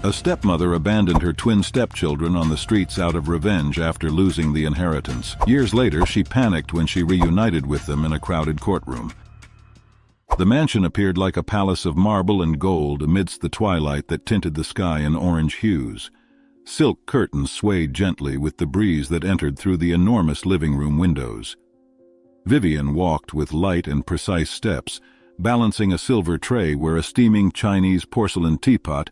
A stepmother abandoned her twin stepchildren on the streets out of revenge after losing the inheritance. Years later, she panicked when she reunited with them in a crowded courtroom. The mansion appeared like a palace of marble and gold amidst the twilight that tinted the sky in orange hues. Silk curtains swayed gently with the breeze that entered through the enormous living room windows. Vivian walked with light and precise steps, balancing a silver tray where a steaming Chinese porcelain teapot,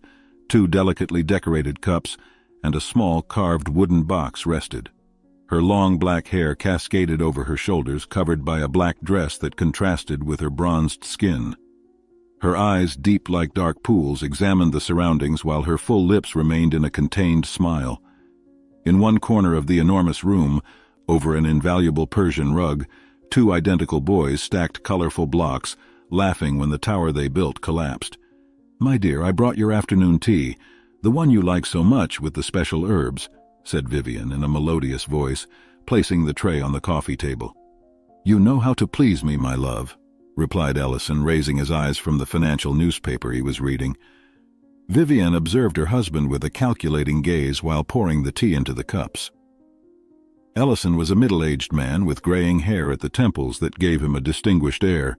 2 delicately decorated cups, and a small carved wooden box rested. Her long black hair cascaded over her shoulders, covered by a black dress that contrasted with her bronzed skin. Her eyes, deep like dark pools, examined the surroundings while her full lips remained in a contained smile. In one corner of the enormous room, over an invaluable Persian rug, 2 identical boys stacked colorful blocks, laughing when the tower they built collapsed. "My dear, I brought your afternoon tea, the one you like so much with the special herbs," said Vivian in a melodious voice, placing the tray on the coffee table. "You know how to please me, my love," replied Ellison, raising his eyes from the financial newspaper he was reading. Vivian observed her husband with a calculating gaze while pouring the tea into the cups. Ellison was a middle-aged man with graying hair at the temples that gave him a distinguished air.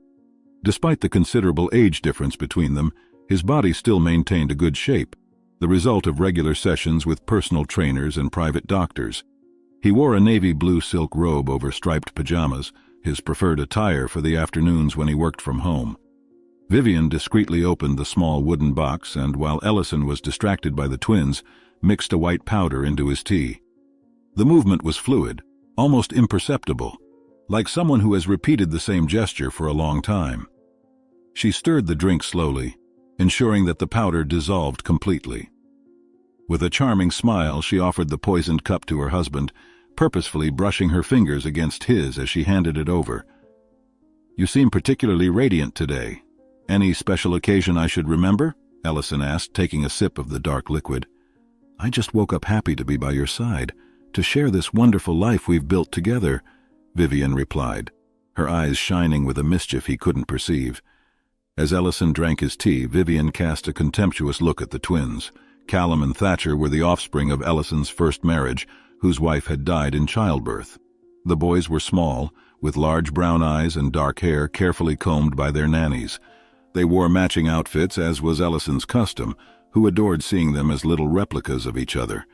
Despite the considerable age difference between them, his body still maintained a good shape, the result of regular sessions with personal trainers and private doctors. He wore a navy blue silk robe over striped pajamas, his preferred attire for the afternoons when he worked from home. Vivian discreetly opened the small wooden box and, while Ellison was distracted by the twins, mixed a white powder into his tea. The movement was fluid, almost imperceptible, like someone who has repeated the same gesture for a long time. She stirred the drink slowly, ensuring that the powder dissolved completely. With a charming smile, she offered the poisoned cup to her husband, purposefully brushing her fingers against his as she handed it over. "You seem particularly radiant today. Any special occasion I should remember?" Ellison asked, taking a sip of the dark liquid. "I just woke up happy to be by your side, to share this wonderful life we've built together," Vivian replied, her eyes shining with a mischief he couldn't perceive. As Ellison drank his tea, Vivian cast a contemptuous look at the twins. Callum and Thatcher were the offspring of Ellison's first marriage, whose wife had died in childbirth. The boys were small, with large brown eyes and dark hair carefully combed by their nannies. They wore matching outfits, as was Ellison's custom, who adored seeing them as little replicas of each other.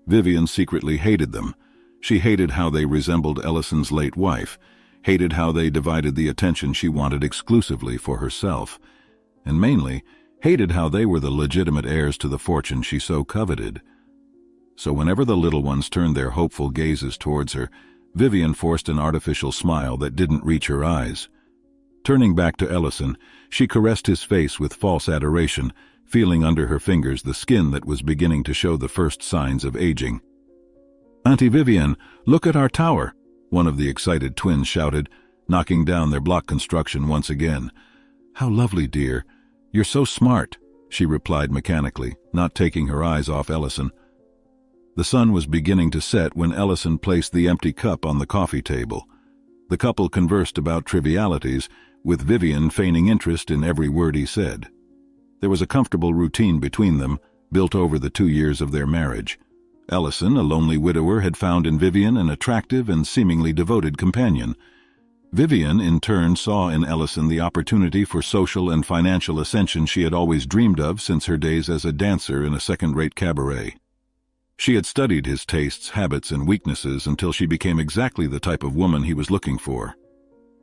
Vivian secretly hated them. She hated how they resembled Ellison's late wife, hated how they divided the attention she wanted exclusively for herself, and mainly hated how they were the legitimate heirs to the fortune she so coveted. So whenever the little ones turned their hopeful gazes towards her, Vivian forced an artificial smile that didn't reach her eyes. Turning back to Ellison, she caressed his face with false adoration, feeling under her fingers the skin that was beginning to show the first signs of aging. "Auntie Vivian, look at our tower," one of the excited twins shouted, knocking down their block construction once again. "How lovely, dear. You're so smart," she replied mechanically, not taking her eyes off Ellison. The sun was beginning to set when Ellison placed the empty cup on the coffee table. The couple conversed about trivialities, with Vivian feigning interest in every word he said. There was a comfortable routine between them, built over the 2 years of their marriage. Ellison, a lonely widower, had found in Vivian an attractive and seemingly devoted companion. Vivian, in turn, saw in Ellison the opportunity for social and financial ascension she had always dreamed of since her days as a dancer in a second-rate cabaret. She had studied his tastes, habits, and weaknesses until she became exactly the type of woman he was looking for.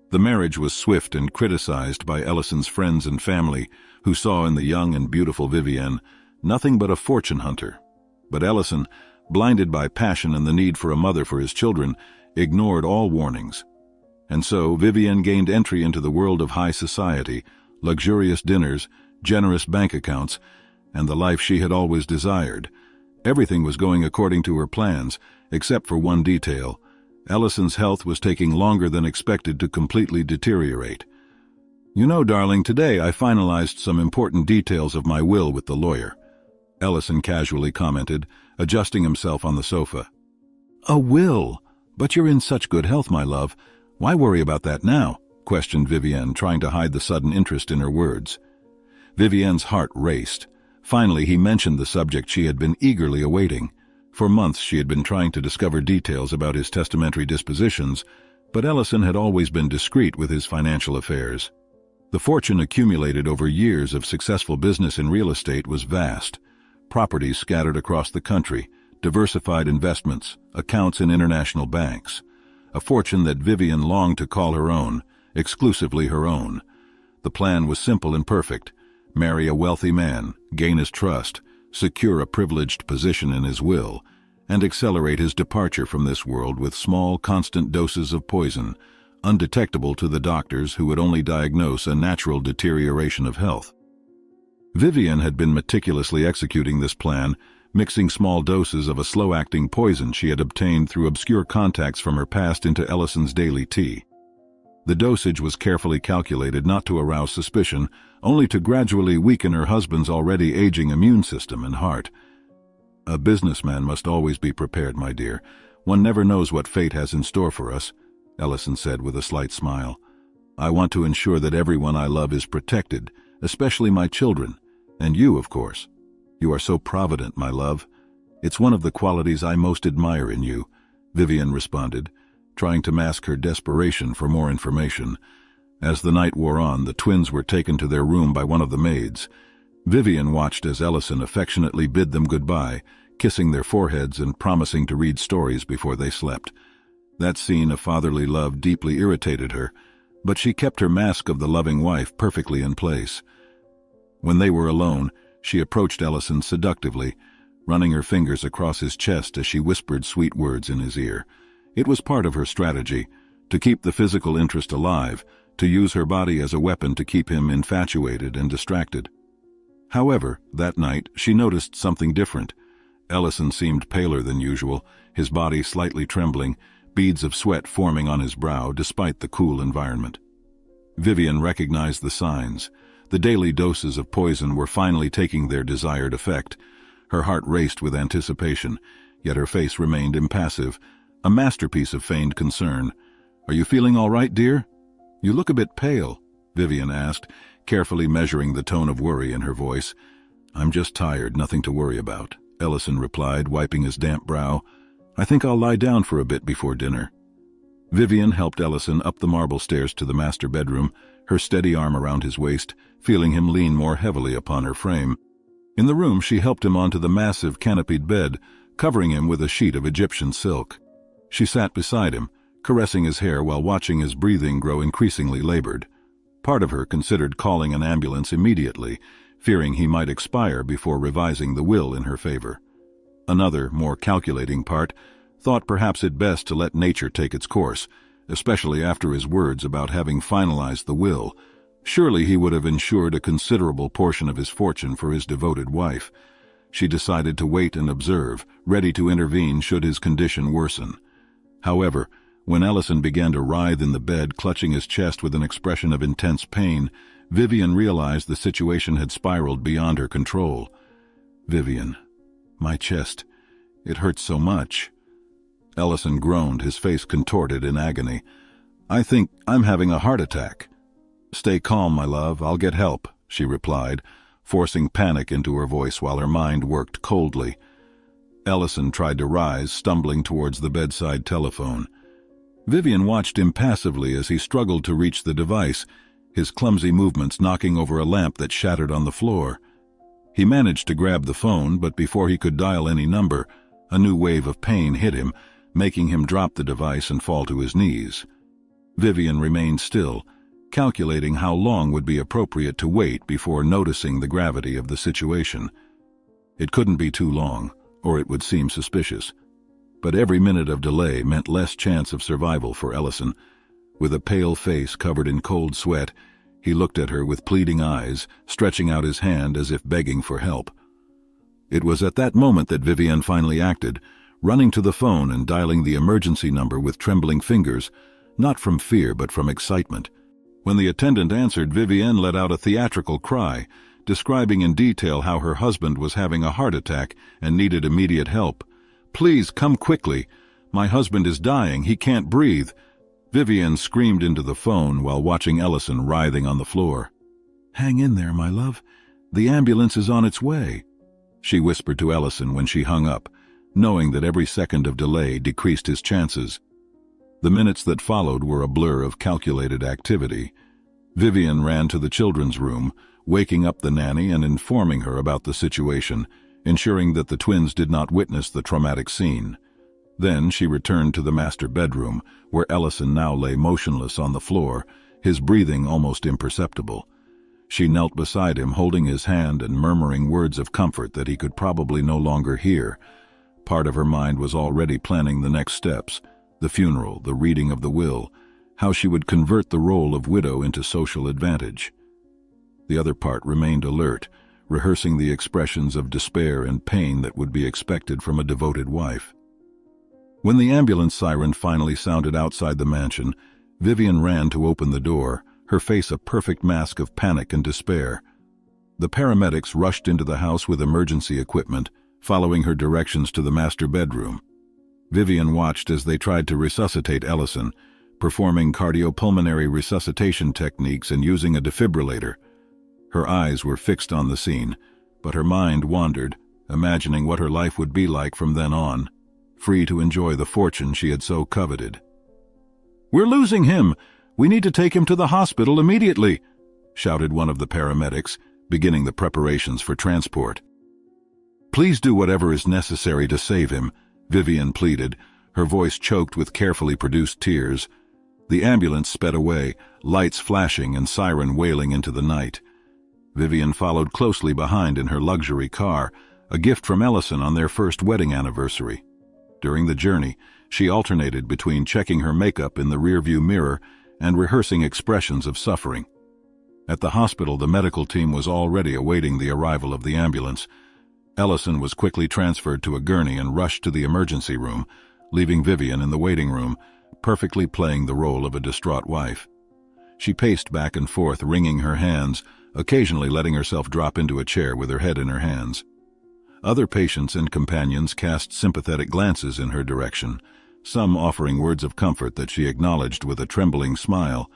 The marriage was swift and criticized by Ellison's friends and family, who saw in the young and beautiful Vivian nothing but a fortune hunter. But Ellison, blinded by passion and the need for a mother for his children, ignored all warnings. And so Vivian gained entry into the world of high society, luxurious dinners, generous bank accounts, and the life she had always desired. Everything was going according to her plans, except for one detail. Ellison's health was taking longer than expected to completely deteriorate. "You know, darling, today I finalized some important details of my will with the lawyer," Ellison casually commented, adjusting himself on the sofa. "A will? But you're in such good health, my love. Why worry about that now?" questioned Vivian, trying to hide the sudden interest in her words. Vivian's heart raced. Finally, he mentioned the subject she had been eagerly awaiting. For months she had been trying to discover details about his testamentary dispositions, but Ellison had always been discreet with his financial affairs. The fortune accumulated over years of successful business in real estate was vast. Properties scattered across the country, diversified investments, accounts in international banks. A fortune that Vivian longed to call her own, exclusively her own. The plan was simple and perfect. Marry a wealthy man, gain his trust, secure a privileged position in his will, and accelerate his departure from this world with small, constant doses of poison, undetectable to the doctors who would only diagnose a natural deterioration of health. Vivian had been meticulously executing this plan, mixing small doses of a slow-acting poison she had obtained through obscure contacts from her past into Ellison's daily tea. The dosage was carefully calculated not to arouse suspicion, only to gradually weaken her husband's already aging immune system and heart. "A businessman must always be prepared, my dear. One never knows what fate has in store for us," Ellison said with a slight smile. "I want to ensure that everyone I love is protected, especially my children, and you, of course. You are so provident, my love. It's one of the qualities I most admire in you," Vivian responded, trying to mask her desperation for more information. As the night wore on, the twins were taken to their room by one of the maids. Vivian watched as Ellison affectionately bid them goodbye, kissing their foreheads and promising to read stories before they slept. That scene of fatherly love deeply irritated her, but she kept her mask of the loving wife perfectly in place. When they were alone, she approached Ellison seductively, running her fingers across his chest as she whispered sweet words in his ear. It was part of her strategy, to keep the physical interest alive, to use her body as a weapon to keep him infatuated and distracted. However, that night, she noticed something different. Ellison seemed paler than usual, his body slightly trembling, beads of sweat forming on his brow despite the cool environment. Vivian recognized the signs. The daily doses of poison were finally taking their desired effect. Her heart raced with anticipation, yet her face remained impassive, a masterpiece of feigned concern. "Are you feeling all right, dear? You look a bit pale," Vivian asked, carefully measuring the tone of worry in her voice. "I'm just tired, nothing to worry about," Ellison replied, wiping his damp brow. "I think I'll lie down for a bit before dinner." Vivian helped Ellison up the marble stairs to the master bedroom, her steady arm around his waist, feeling him lean more heavily upon her frame. In the room, she helped him onto the massive canopied bed, covering him with a sheet of Egyptian silk. She sat beside him, caressing his hair while watching his breathing grow increasingly labored. Part of her considered calling an ambulance immediately, fearing he might expire before revising the will in her favor. Another, more calculating part, thought perhaps it best to let nature take its course, especially after his words about having finalized the will. Surely he would have ensured a considerable portion of his fortune for his devoted wife. She decided to wait and observe, ready to intervene should his condition worsen. However, when Ellison began to writhe in the bed, clutching his chest with an expression of intense pain, Vivian realized the situation had spiraled beyond her control. "Vivian, my chest, it hurts so much." Ellison groaned, his face contorted in agony. "I think I'm having a heart attack." "Stay calm, my love, I'll get help," she replied, forcing panic into her voice while her mind worked coldly. Ellison tried to rise, stumbling towards the bedside telephone. Vivian watched impassively as he struggled to reach the device, his clumsy movements knocking over a lamp that shattered on the floor. He managed to grab the phone, but before he could dial any number, a new wave of pain hit him, making him drop the device and fall to his knees. Vivian remained still, calculating how long would be appropriate to wait before noticing the gravity of the situation. It couldn't be too long, or it would seem suspicious. But every minute of delay meant less chance of survival for Ellison. With a pale face covered in cold sweat, he looked at her with pleading eyes, stretching out his hand as if begging for help. It was at that moment that Vivian finally acted, running to the phone and dialing the emergency number with trembling fingers, not from fear but from excitement. When the attendant answered, Vivian let out a theatrical cry, describing in detail how her husband was having a heart attack and needed immediate help. "Please, come quickly. My husband is dying. He can't breathe." Vivian screamed into the phone while watching Ellison writhing on the floor. "Hang in there, my love. "The ambulance is on its way," she whispered to Ellison when she hung up, knowing that every second of delay decreased his chances. The minutes that followed were a blur of calculated activity. Vivian ran to the children's room, waking up the nanny and informing her about the situation, ensuring that the twins did not witness the traumatic scene. Then she returned to the master bedroom, where Ellison now lay motionless on the floor, his breathing almost imperceptible. She knelt beside him, holding his hand and murmuring words of comfort that he could probably no longer hear. Part of her mind was already planning the next steps: the funeral, the reading of the will, how she would convert the role of widow into social advantage. The other part remained alert, rehearsing the expressions of despair and pain that would be expected from a devoted wife. When the ambulance siren finally sounded outside the mansion, Vivian ran to open the door, her face a perfect mask of panic and despair. The paramedics rushed into the house with emergency equipment, following her directions to the master bedroom. Vivian watched as they tried to resuscitate Ellison, performing cardiopulmonary resuscitation techniques and using a defibrillator. Her eyes were fixed on the scene, but her mind wandered, imagining what her life would be like from then on, free to enjoy the fortune she had so coveted. "We're losing him! We need to take him to the hospital immediately!" shouted one of the paramedics, beginning the preparations for transport. "Please do whatever is necessary to save him," Vivian pleaded, her voice choked with carefully produced tears. The ambulance sped away, lights flashing and siren wailing into the night. Vivian followed closely behind in her luxury car, a gift from Ellison on their first wedding anniversary. During the journey, she alternated between checking her makeup in the rearview mirror and rehearsing expressions of suffering. At the hospital, the medical team was already awaiting the arrival of the ambulance. Ellison was quickly transferred to a gurney and rushed to the emergency room, leaving Vivian in the waiting room, perfectly playing the role of a distraught wife. She paced back and forth, wringing her hands, occasionally letting herself drop into a chair with her head in her hands. Other patients and companions cast sympathetic glances in her direction, some offering words of comfort that she acknowledged with a trembling smile.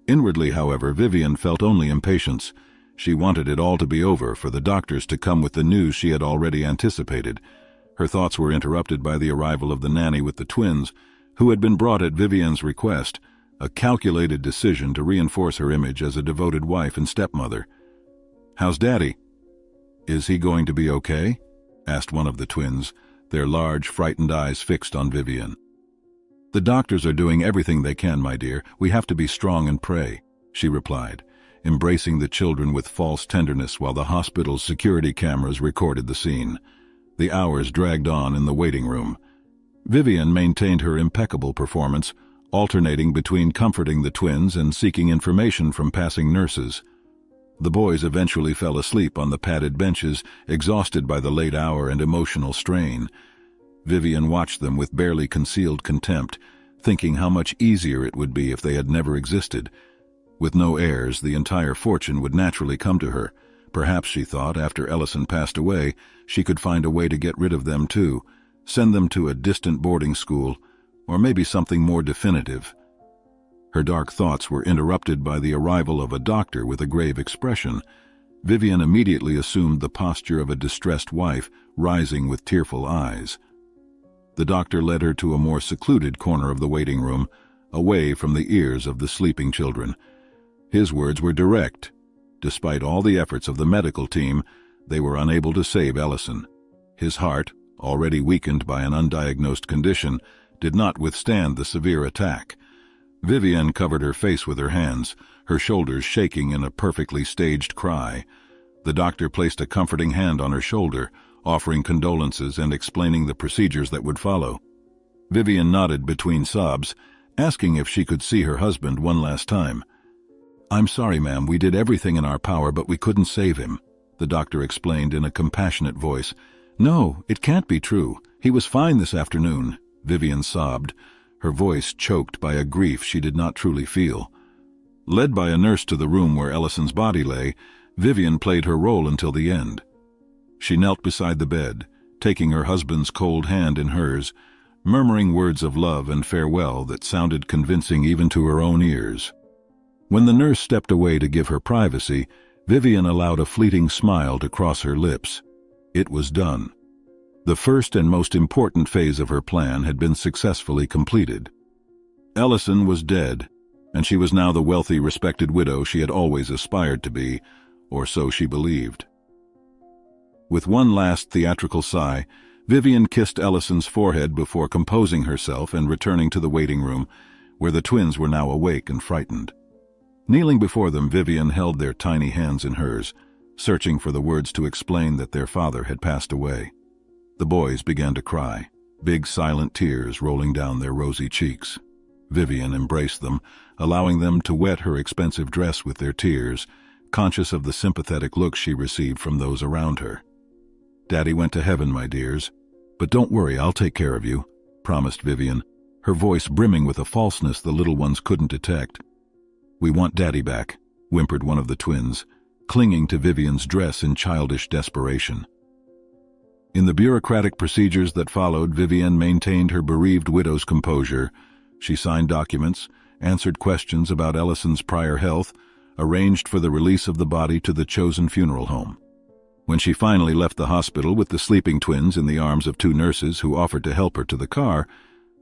Inwardly, however, Vivian felt only impatience. She wanted it all to be over, for the doctors to come with the news she had already anticipated. Her thoughts were interrupted by the arrival of the nanny with the twins, who had been brought at Vivian's request, a calculated decision to reinforce her image as a devoted wife and stepmother. "How's Daddy? Is he going to be okay?" asked one of the twins, their large, frightened eyes fixed on Vivian. "The doctors are doing everything they can, my dear. We have to be strong and pray," she replied, embracing the children with false tenderness while the hospital's security cameras recorded the scene. The hours dragged on in the waiting room. Vivian maintained her impeccable performance, alternating between comforting the twins and seeking information from passing nurses. The boys eventually fell asleep on the padded benches, exhausted by the late hour and emotional strain. Vivian watched them with barely concealed contempt, thinking how much easier it would be if they had never existed. With no heirs, the entire fortune would naturally come to her. Perhaps, she thought, after Ellison passed away, she could find a way to get rid of them too, send them to a distant boarding school, or maybe something more definitive. Her dark thoughts were interrupted by the arrival of a doctor with a grave expression. Vivian immediately assumed the posture of a distressed wife, rising with tearful eyes. The doctor led her to a more secluded corner of the waiting room, away from the ears of the sleeping children. His words were direct. Despite all the efforts of the medical team, they were unable to save Ellison. His heart, already weakened by an undiagnosed condition, did not withstand the severe attack. Vivian covered her face with her hands, her shoulders shaking in a perfectly staged cry. The doctor placed a comforting hand on her shoulder, offering condolences and explaining the procedures that would follow. Vivian nodded between sobs, asking if she could see her husband one last time. "I'm sorry, ma'am, we did everything in our power, but we couldn't save him," the doctor explained in a compassionate voice. "No, it can't be true. He was fine this afternoon," Vivian sobbed, her voice choked by a grief she did not truly feel. Led by a nurse to the room where Ellison's body lay, Vivian played her role until the end. She knelt beside the bed, taking her husband's cold hand in hers, murmuring words of love and farewell that sounded convincing even to her own ears. When the nurse stepped away to give her privacy, Vivian allowed a fleeting smile to cross her lips. It was done. The first and most important phase of her plan had been successfully completed. Ellison was dead, and she was now the wealthy, respected widow she had always aspired to be, or so she believed. With one last theatrical sigh, Vivian kissed Ellison's forehead before composing herself and returning to the waiting room, where the twins were now awake and frightened. Kneeling before them, Vivian held their tiny hands in hers, searching for the words to explain that their father had passed away. The boys began to cry, big silent tears rolling down their rosy cheeks. Vivian embraced them, allowing them to wet her expensive dress with their tears, conscious of the sympathetic looks she received from those around her. "Daddy went to heaven, my dears. But don't worry, I'll take care of you," promised Vivian, her voice brimming with a falseness the little ones couldn't detect. "We want Daddy back," whimpered one of the twins, clinging to Vivian's dress in childish desperation. In the bureaucratic procedures that followed, Vivian maintained her bereaved widow's composure. She signed documents, answered questions about Ellison's prior health, arranged for the release of the body to the chosen funeral home. When she finally left the hospital with the sleeping twins in the arms of two nurses who offered to help her to the car,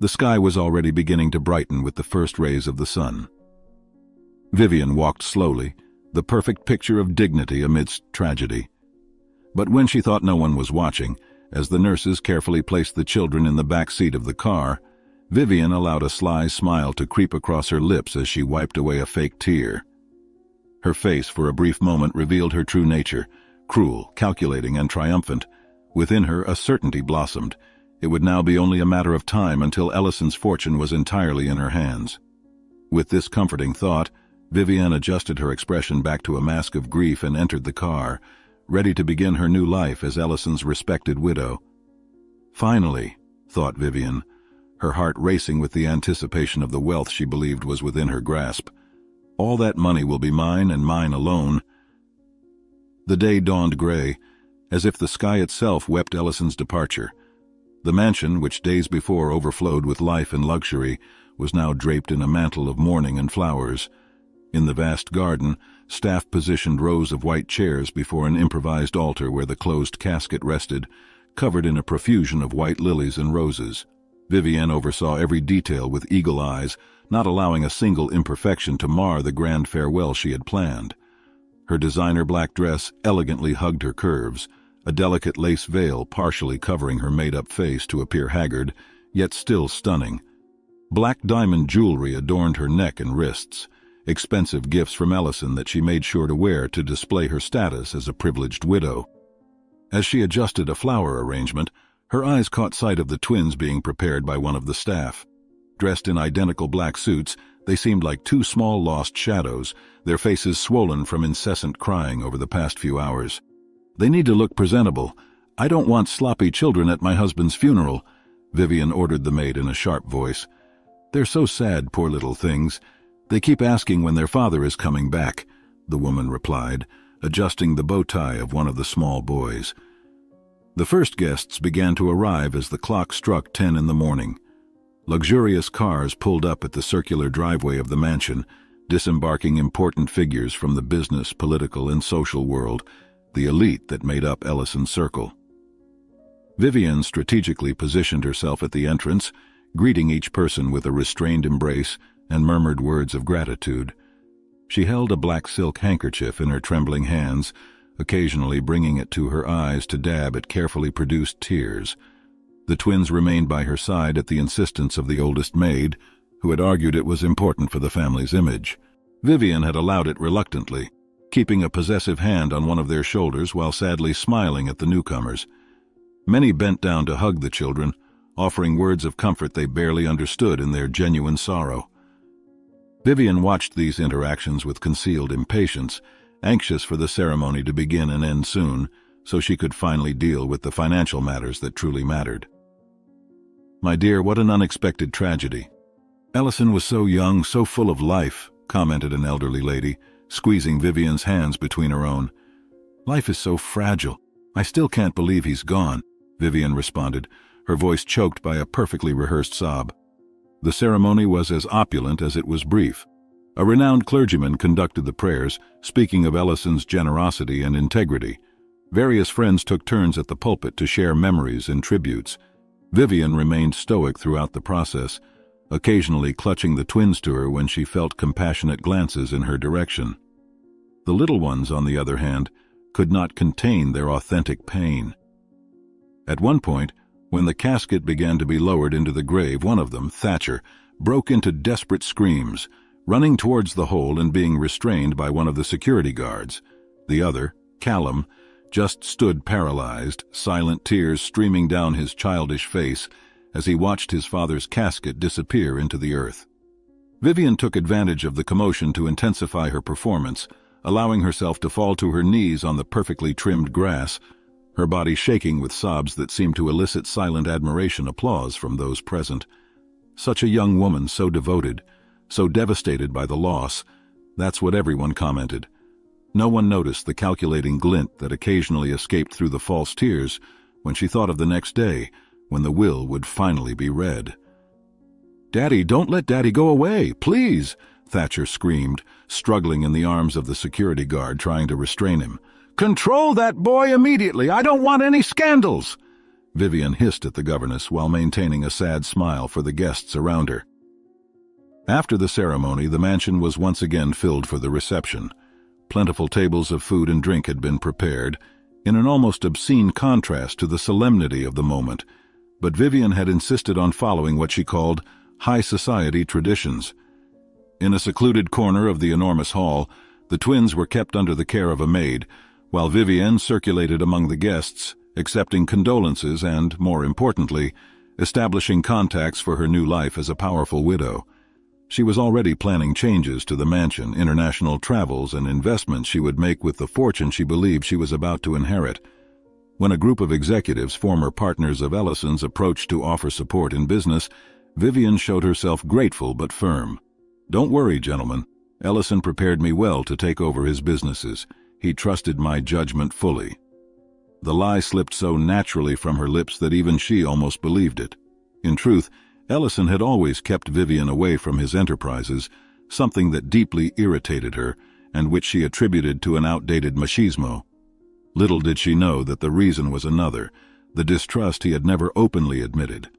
the sky was already beginning to brighten with the first rays of the sun. Vivian walked slowly, the perfect picture of dignity amidst tragedy. But when she thought no one was watching, as the nurses carefully placed the children in the back seat of the car, Vivian allowed a sly smile to creep across her lips as she wiped away a fake tear. Her face for a brief moment revealed her true nature, cruel, calculating, and triumphant. Within her, a certainty blossomed. It would now be only a matter of time until Ellison's fortune was entirely in her hands. With this comforting thought, Vivian adjusted her expression back to a mask of grief and entered the car, ready to begin her new life as Ellison's respected widow. Finally, thought Vivian, her heart racing with the anticipation of the wealth she believed was within her grasp. All that money will be mine and mine alone. The day dawned gray, as if the sky itself wept Ellison's departure. The mansion, which days before overflowed with life and luxury, was now draped in a mantle of mourning and flowers. In the vast garden, staff positioned rows of white chairs before an improvised altar where the closed casket rested, covered in a profusion of white lilies and roses. Vivian oversaw every detail with eagle eyes, not allowing a single imperfection to mar the grand farewell she had planned. Her designer black dress elegantly hugged her curves, a delicate lace veil partially covering her made-up face to appear haggard, yet still stunning. Black diamond jewelry adorned her neck and wrists, expensive gifts from Ellison that she made sure to wear to display her status as a privileged widow. As she adjusted a flower arrangement, her eyes caught sight of the twins being prepared by one of the staff. Dressed in identical black suits, they seemed like two small lost shadows, their faces swollen from incessant crying over the past few hours. "They need to look presentable. I don't want sloppy children at my husband's funeral," Vivian ordered the maid in a sharp voice. "They're so sad, poor little things. They keep asking when their father is coming back," the woman replied, adjusting the bow tie of one of the small boys. The first guests began to arrive as the clock struck 10 in the morning. Luxurious cars pulled up at the circular driveway of the mansion, disembarking important figures from the business, political, and social world, the elite that made up Ellison's circle. Vivian strategically positioned herself at the entrance, greeting each person with a restrained embrace and murmured words of gratitude. She held a black silk handkerchief in her trembling hands, occasionally bringing it to her eyes to dab at carefully produced tears. The twins remained by her side at the insistence of the oldest maid, who had argued it was important for the family's image. Vivian had allowed it reluctantly, keeping a possessive hand on one of their shoulders while sadly smiling at the newcomers. Many bent down to hug the children, offering words of comfort they barely understood in their genuine sorrow. Vivian watched these interactions with concealed impatience, anxious for the ceremony to begin and end soon, so she could finally deal with the financial matters that truly mattered. "My dear, what an unexpected tragedy." "Ellison was so young, so full of life," commented an elderly lady, squeezing Vivian's hands between her own. "Life is so fragile. I still can't believe he's gone," Vivian responded, her voice choked by a perfectly rehearsed sob. The ceremony was as opulent as it was brief. A renowned clergyman conducted the prayers, speaking of Ellison's generosity and integrity. Various friends took turns at the pulpit to share memories and tributes. Vivian remained stoic throughout the process, occasionally clutching the twins to her when she felt compassionate glances in her direction. The little ones, on the other hand, could not contain their authentic pain. At one point, when the casket began to be lowered into the grave, one of them, Thatcher, broke into desperate screams, running towards the hole and being restrained by one of the security guards. The other, Callum, just stood paralyzed, silent tears streaming down his childish face as he watched his father's casket disappear into the earth. Vivian took advantage of the commotion to intensify her performance, allowing herself to fall to her knees on the perfectly trimmed grass, her body shaking with sobs that seemed to elicit silent applause from those present. Such a young woman, so devoted, so devastated by the loss, that's what everyone commented. No one noticed the calculating glint that occasionally escaped through the false tears when she thought of the next day, when the will would finally be read. "Daddy, don't let Daddy go away, please!" Thatcher screamed, struggling in the arms of the security guard trying to restrain him. "Control that boy immediately! I don't want any scandals!" Vivian hissed at the governess while maintaining a sad smile for the guests around her. After the ceremony, the mansion was once again filled for the reception. Plentiful tables of food and drink had been prepared, in an almost obscene contrast to the solemnity of the moment, but Vivian had insisted on following what she called high society traditions. In a secluded corner of the enormous hall, the twins were kept under the care of a maid, while Vivian circulated among the guests, accepting condolences and, more importantly, establishing contacts for her new life as a powerful widow. She was already planning changes to the mansion, international travels, and investments she would make with the fortune she believed she was about to inherit. When a group of executives, former partners of Ellison's, approached to offer support in business, Vivian showed herself grateful but firm. "Don't worry, gentlemen. Ellison prepared me well to take over his businesses. He trusted my judgment fully." The lie slipped so naturally from her lips that even she almost believed it. In truth, Ellison had always kept Vivian away from his enterprises, something that deeply irritated her and which she attributed to an outdated machismo. Little did she know that the reason was another, the distrust he had never openly admitted.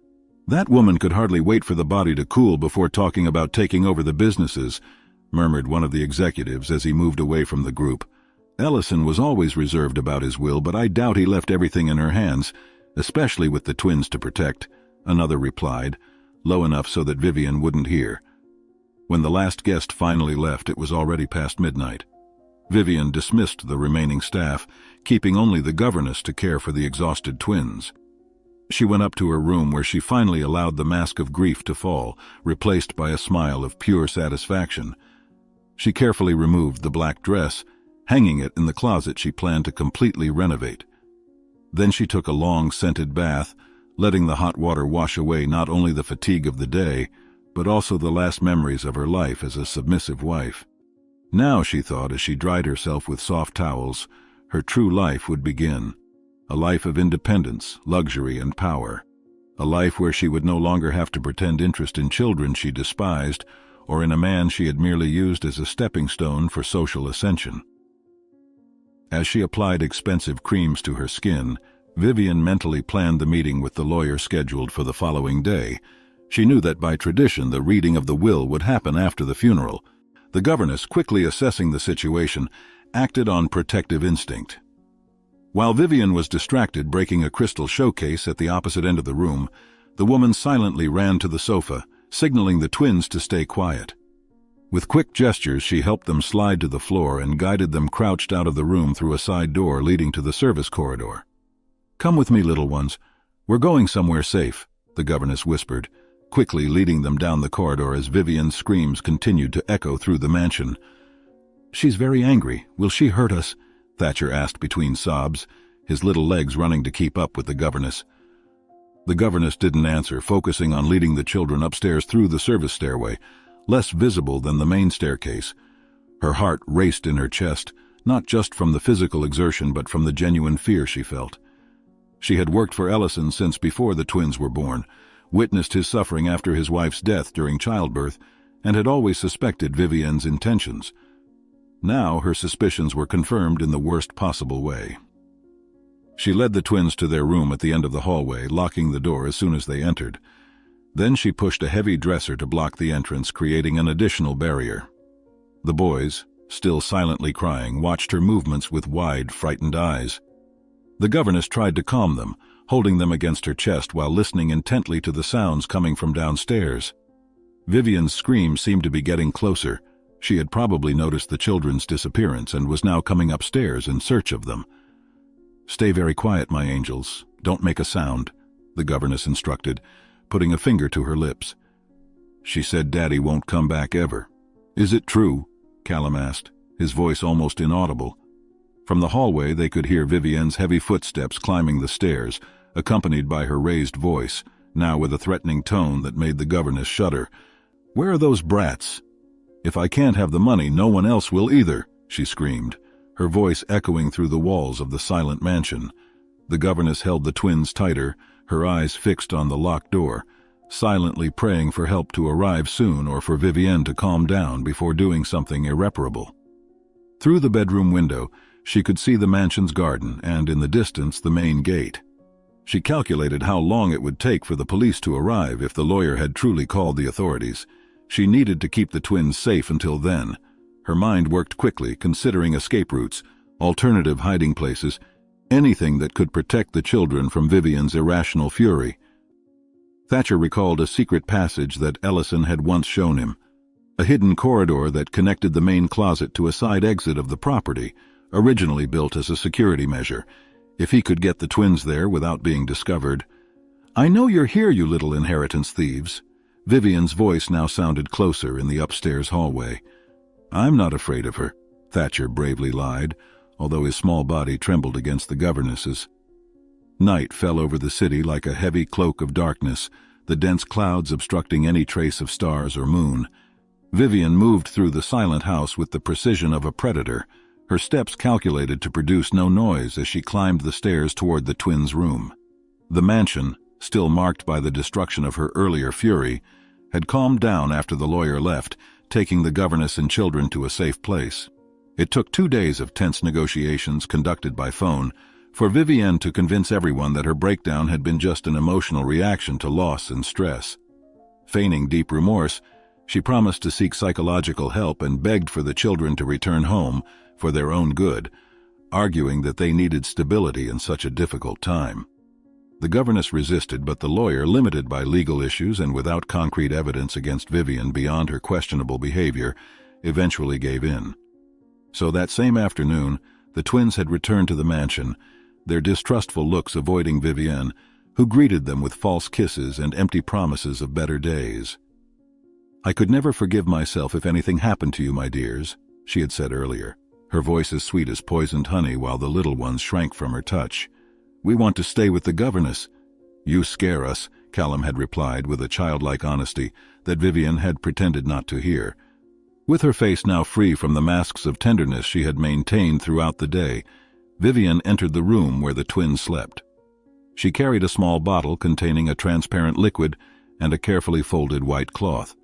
"That woman could hardly wait for the body to cool before talking about taking over the businesses," murmured one of the executives as he moved away from the group. "Ellison was always reserved about his will, but I doubt he left everything in her hands, especially with the twins to protect," another replied, low enough so that Vivian wouldn't hear. When the last guest finally left, it was already past midnight. Vivian dismissed the remaining staff, keeping only the governess to care for the exhausted twins. She went up to her room where she finally allowed the mask of grief to fall, replaced by a smile of pure satisfaction. She carefully removed the black dress, hanging it in the closet she planned to completely renovate. Then she took a long, scented bath, letting the hot water wash away not only the fatigue of the day, but also the last memories of her life as a submissive wife. Now, she thought as she dried herself with soft towels, her true life would begin. A life of independence, luxury, and power. A life where she would no longer have to pretend interest in children she despised, or in a man she had merely used as a stepping stone for social ascension. As she applied expensive creams to her skin, Vivian mentally planned the meeting with the lawyer scheduled for the following day. She knew that by tradition the reading of the will would happen after the funeral. The governess, quickly assessing the situation, acted on protective instinct. While Vivian was distracted breaking a crystal showcase at the opposite end of the room, the woman silently ran to the sofa, signaling the twins to stay quiet. With quick gestures, she helped them slide to the floor and guided them crouched out of the room through a side door leading to the service corridor. "Come with me, little ones. We're going somewhere safe," the governess whispered, quickly leading them down the corridor as Vivian's screams continued to echo through the mansion. "She's very angry. Will she hurt us?" Thatcher asked between sobs, his little legs running to keep up with the governess. The governess didn't answer, focusing on leading the children upstairs through the service stairway, less visible than the main staircase. Her heart raced in her chest, not just from the physical exertion but from the genuine fear she felt. She had worked for Ellison since before the twins were born, witnessed his suffering after his wife's death during childbirth, and had always suspected Vivienne's intentions. Now her suspicions were confirmed in the worst possible way. She led the twins to their room at the end of the hallway, locking the door as soon as they entered. Then she pushed a heavy dresser to block the entrance, creating an additional barrier. The boys, still silently crying, watched her movements with wide, frightened eyes. The governess tried to calm them, holding them against her chest while listening intently to the sounds coming from downstairs. Vivienne's screams seemed to be getting closer. She had probably noticed the children's disappearance and was now coming upstairs in search of them. "Stay very quiet, my angels. Don't make a sound," the governess instructed, putting a finger to her lips. "She said Daddy won't come back ever." "Is it true?" Callum asked, his voice almost inaudible. From the hallway they could hear Vivienne's heavy footsteps climbing the stairs, accompanied by her raised voice, now with a threatening tone that made the governess shudder. "Where are those brats? If I can't have the money, no one else will either," she screamed, her voice echoing through the walls of the silent mansion. The governess held the twins tighter, her eyes fixed on the locked door, silently praying for help to arrive soon or for Vivienne to calm down before doing something irreparable. Through the bedroom window, she could see the mansion's garden and, in the distance, the main gate. She calculated how long it would take for the police to arrive if the lawyer had truly called the authorities. She needed to keep the twins safe until then. Her mind worked quickly, considering escape routes, alternative hiding places, anything that could protect the children from Vivienne's irrational fury. Thatcher recalled a secret passage that Ellison had once shown him, a hidden corridor that connected the main closet to a side exit of the property, originally built as a security measure. If he could get the twins there without being discovered. "I know you're here, you little inheritance thieves." Vivienne's voice now sounded closer in the upstairs hallway. "I'm not afraid of her," Thatcher bravely lied, although his small body trembled against the governess's. Night fell over the city like a heavy cloak of darkness, the dense clouds obstructing any trace of stars or moon. Vivienne moved through the silent house with the precision of a predator, her steps calculated to produce no noise as she climbed the stairs toward the twins' room. The mansion, still marked by the destruction of her earlier fury, had calmed down after the lawyer left, taking the governess and children to a safe place. It took 2 days of tense negotiations conducted by phone for Vivienne to convince everyone that her breakdown had been just an emotional reaction to loss and stress. Feigning deep remorse, she promised to seek psychological help and begged for the children to return home for their own good, arguing that they needed stability in such a difficult time. The governess resisted, but the lawyer, limited by legal issues and without concrete evidence against Vivienne beyond her questionable behavior, eventually gave in. So that same afternoon, the twins had returned to the mansion, their distrustful looks avoiding Vivienne, who greeted them with false kisses and empty promises of better days. "I could never forgive myself if anything happened to you, my dears," she had said earlier, her voice as sweet as poisoned honey while the little ones shrank from her touch. "We want to stay with the governess." "You scare us," Callum had replied with a childlike honesty that Vivienne had pretended not to hear. With her face now free from the masks of tenderness she had maintained throughout the day, Vivienne entered the room where the twins slept. She carried a small bottle containing a transparent liquid and a carefully folded white cloth.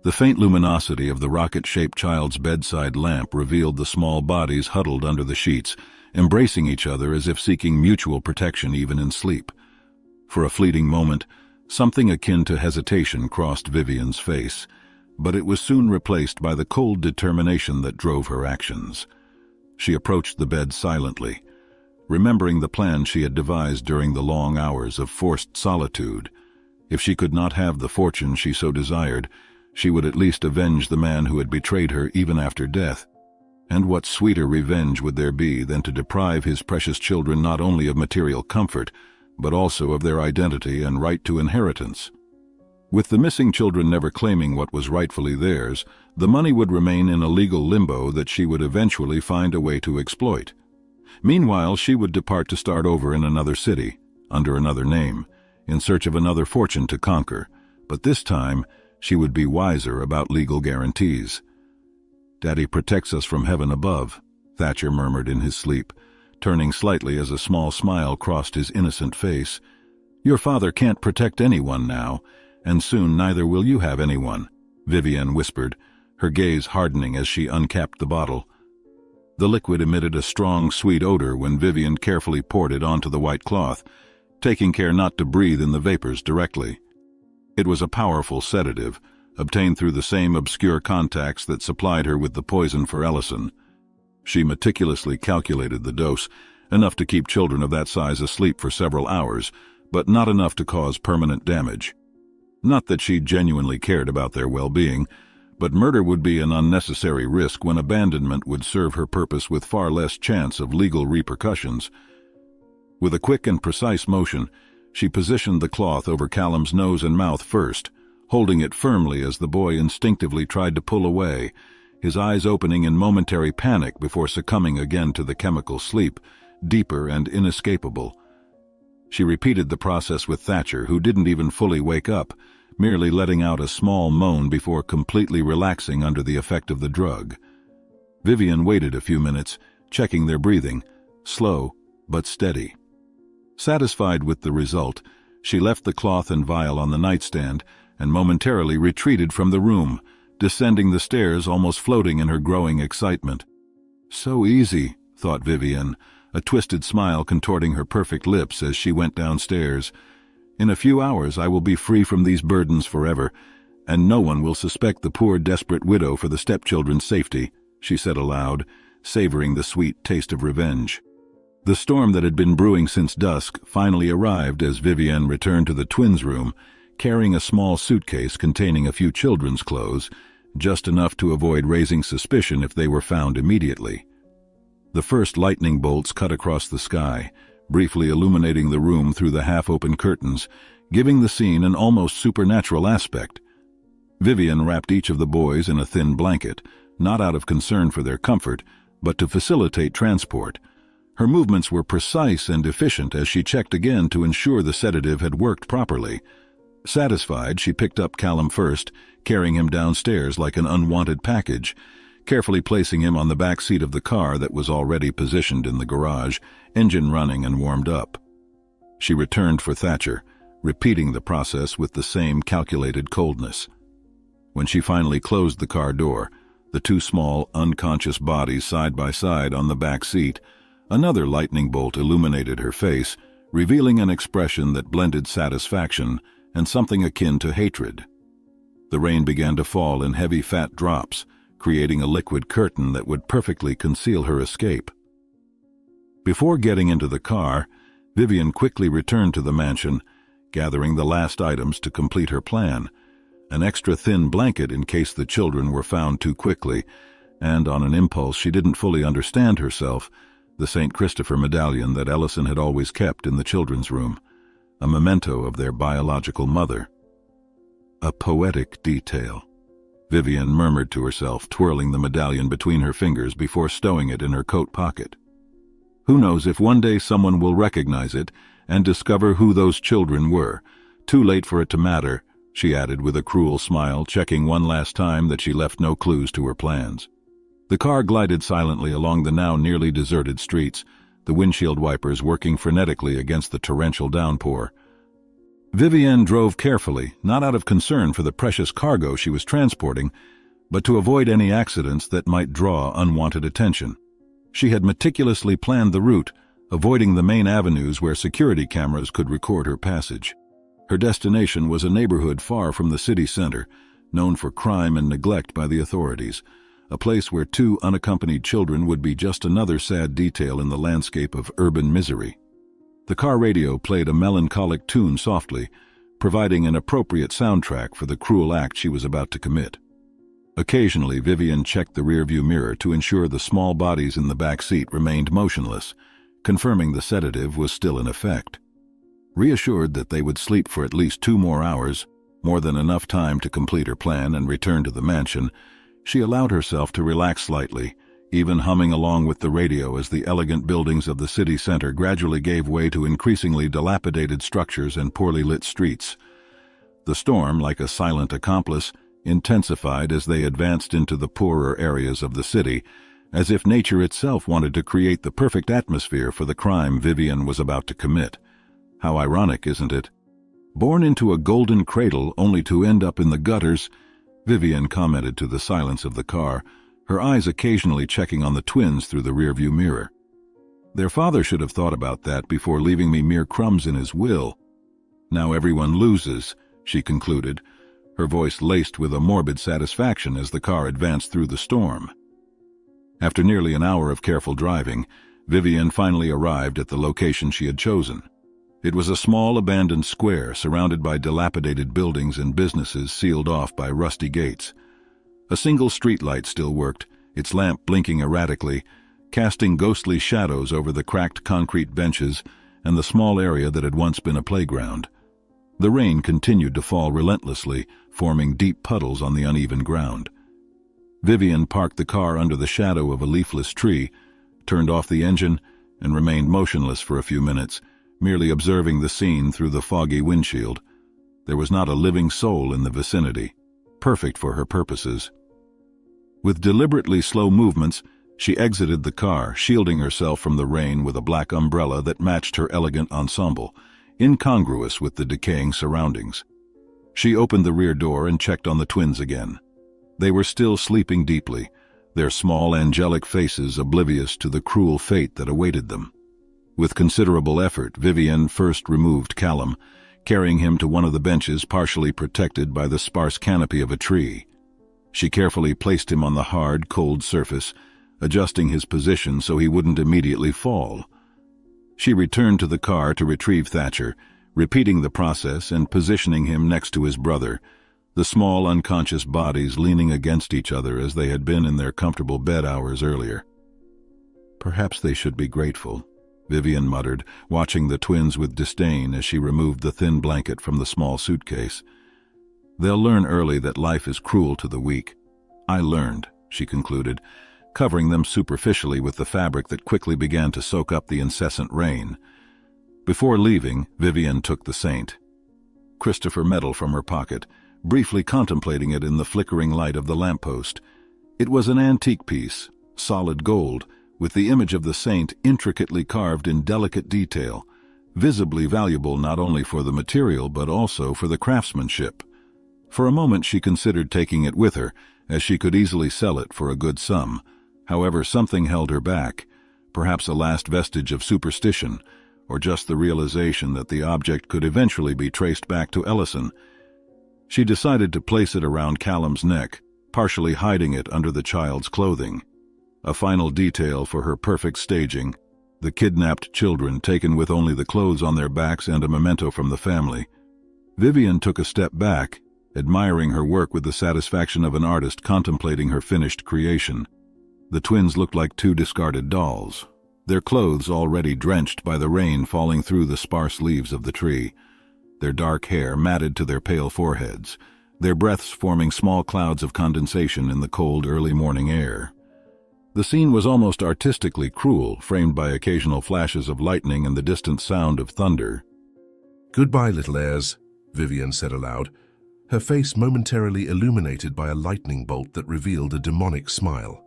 The faint luminosity of the rocket-shaped child's bedside lamp revealed the small bodies huddled under the sheets, embracing each other as if seeking mutual protection even in sleep. For a fleeting moment, something akin to hesitation crossed Vivienne's face, but it was soon replaced by the cold determination that drove her actions. She approached the bed silently, remembering the plan she had devised during the long hours of forced solitude. If she could not have the fortune she so desired, she would at least avenge the man who had betrayed her even after death. And what sweeter revenge would there be than to deprive his precious children not only of material comfort, but also of their identity and right to inheritance? With the missing children never claiming what was rightfully theirs, the money would remain in a legal limbo that she would eventually find a way to exploit. Meanwhile, she would depart to start over in another city, under another name, in search of another fortune to conquer, but this time she would be wiser about legal guarantees. "Daddy protects us from heaven above," Thatcher murmured in his sleep, turning slightly as a small smile crossed his innocent face. "Your father can't protect anyone now, and soon neither will you have anyone. Vivienne whispered, her gaze hardening as she uncapped the bottle. The liquid emitted a strong, sweet odor when Vivienne carefully poured it onto the white cloth, taking care not to breathe in the vapors directly. It was a powerful sedative, obtained through the same obscure contacts that supplied her with the poison for Ellison. She meticulously calculated the dose, enough to keep children of that size asleep for several hours, but not enough to cause permanent damage. Not that she genuinely cared about their well-being, but murder would be an unnecessary risk when abandonment would serve her purpose with far less chance of legal repercussions. With a quick and precise motion, she positioned the cloth over Callum's nose and mouth first, holding it firmly as the boy instinctively tried to pull away, his eyes opening in momentary panic before succumbing again to the chemical sleep, deeper and inescapable. She repeated the process with Thatcher, who didn't even fully wake up, merely letting out a small moan before completely relaxing under the effect of the drug. Vivienne waited a few minutes, checking their breathing, slow but steady. Satisfied with the result, she left the cloth and vial on the nightstand and momentarily retreated from the room, descending the stairs almost floating in her growing excitement. So easy, thought Vivienne, a twisted smile contorting her perfect lips as she went downstairs. In a few hours I will be free from these burdens forever, and no one will suspect the poor desperate widow for the stepchildren's safety, she said aloud, savoring the sweet taste of revenge. The storm that had been brewing since dusk finally arrived as Vivienne returned to the twins' room, carrying a small suitcase containing a few children's clothes, just enough to avoid raising suspicion if they were found immediately. The first lightning bolts cut across the sky, briefly illuminating the room through the half-open curtains, giving the scene an almost supernatural aspect. Vivienne wrapped each of the boys in a thin blanket, not out of concern for their comfort, but to facilitate transport. Her movements were precise and efficient as she checked again to ensure the sedative had worked properly. Satisfied, she picked up Callum first, carrying him downstairs like an unwanted package, carefully placing him on the back seat of the car that was already positioned in the garage, engine running and warmed up. She returned for Thatcher, repeating the process with the same calculated coldness. When she finally closed the car door, the two small, unconscious bodies side by side on the back seat, another lightning bolt illuminated her face, revealing an expression that blended satisfaction and something akin to hatred. The rain began to fall in heavy fat drops, creating a liquid curtain that would perfectly conceal her escape. Before getting into the car, Vivienne quickly returned to the mansion, gathering the last items to complete her plan, an extra thin blanket in case the children were found too quickly, and on an impulse she didn't fully understand herself, the St. Christopher medallion that Ellison had always kept in the children's room, a memento of their biological mother. A poetic detail, Vivienne murmured to herself, twirling the medallion between her fingers before stowing it in her coat pocket. Who knows if one day someone will recognize it and discover who those children were. Too late for it to matter, she added with a cruel smile, checking one last time that she left no clues to her plans. The car glided silently along the now nearly deserted streets, the windshield wipers working frenetically against the torrential downpour. Vivienne drove carefully, not out of concern for the precious cargo she was transporting, but to avoid any accidents that might draw unwanted attention. She had meticulously planned the route, avoiding the main avenues where security cameras could record her passage. Her destination was a neighborhood far from the city center, known for crime and neglect by the authorities, a place where two unaccompanied children would be just another sad detail in the landscape of urban misery. The car radio played a melancholic tune softly, providing an appropriate soundtrack for the cruel act she was about to commit. Occasionally, Vivienne checked the rearview mirror to ensure the small bodies in the back seat remained motionless, confirming the sedative was still in effect. Reassured that they would sleep for at least 2 more hours, more than enough time to complete her plan and return to the mansion, she allowed herself to relax slightly, even humming along with the radio as the elegant buildings of the city center gradually gave way to increasingly dilapidated structures and poorly lit streets. The storm, like a silent accomplice, intensified as they advanced into the poorer areas of the city, as if nature itself wanted to create the perfect atmosphere for the crime Vivienne was about to commit. How ironic, isn't it? Born into a golden cradle only to end up in the gutters, Vivian commented to the silence of the car, her eyes occasionally checking on the twins through the rearview mirror. Their father should have thought about that before leaving me mere crumbs in his will. Now everyone loses, she concluded, her voice laced with a morbid satisfaction as the car advanced through the storm. After nearly an hour of careful driving, Vivian finally arrived at the location she had chosen. It was a small abandoned square surrounded by dilapidated buildings and businesses sealed off by rusty gates. A single streetlight still worked, its lamp blinking erratically, casting ghostly shadows over the cracked concrete benches and the small area that had once been a playground. The rain continued to fall relentlessly, forming deep puddles on the uneven ground. Vivian parked the car under the shadow of a leafless tree, turned off the engine, and remained motionless for a few minutes, merely observing the scene through the foggy windshield. There was not a living soul in the vicinity, perfect for her purposes. With deliberately slow movements, she exited the car, shielding herself from the rain with a black umbrella that matched her elegant ensemble, incongruous with the decaying surroundings. She opened the rear door and checked on the twins again. They were still sleeping deeply, their small angelic faces oblivious to the cruel fate that awaited them. With considerable effort, Vivian first removed Callum, carrying him to one of the benches partially protected by the sparse canopy of a tree. She carefully placed him on the hard, cold surface, adjusting his position so he wouldn't immediately fall. She returned to the car to retrieve Thatcher, repeating the process and positioning him next to his brother, the small unconscious bodies leaning against each other as they had been in their comfortable bed hours earlier. "Perhaps they should be grateful," Vivian muttered, watching the twins with disdain as she removed the thin blanket from the small suitcase. "They'll learn early that life is cruel to the weak. I learned," she concluded, covering them superficially with the fabric that quickly began to soak up the incessant rain. Before leaving, Vivian took the St. Christopher medal from her pocket, briefly contemplating it in the flickering light of the lamppost. It was an antique piece, solid gold, with the image of the saint intricately carved in delicate detail, visibly valuable not only for the material but also for the craftsmanship. For a moment she considered taking it with her, as she could easily sell it for a good sum. However, something held her back, perhaps a last vestige of superstition, or just the realization that the object could eventually be traced back to Ellison. She decided to place it around Callum's neck, partially hiding it under the child's clothing. A final detail for her perfect staging, the kidnapped children taken with only the clothes on their backs and a memento from the family. Vivian took a step back, admiring her work with the satisfaction of an artist contemplating her finished creation. The twins looked like two discarded dolls, their clothes already drenched by the rain falling through the sparse leaves of the tree, their dark hair matted to their pale foreheads, their breaths forming small clouds of condensation in the cold early morning air. The scene was almost artistically cruel, framed by occasional flashes of lightning and the distant sound of thunder. "Goodbye, little heirs," Vivian said aloud, her face momentarily illuminated by a lightning bolt that revealed a demonic smile.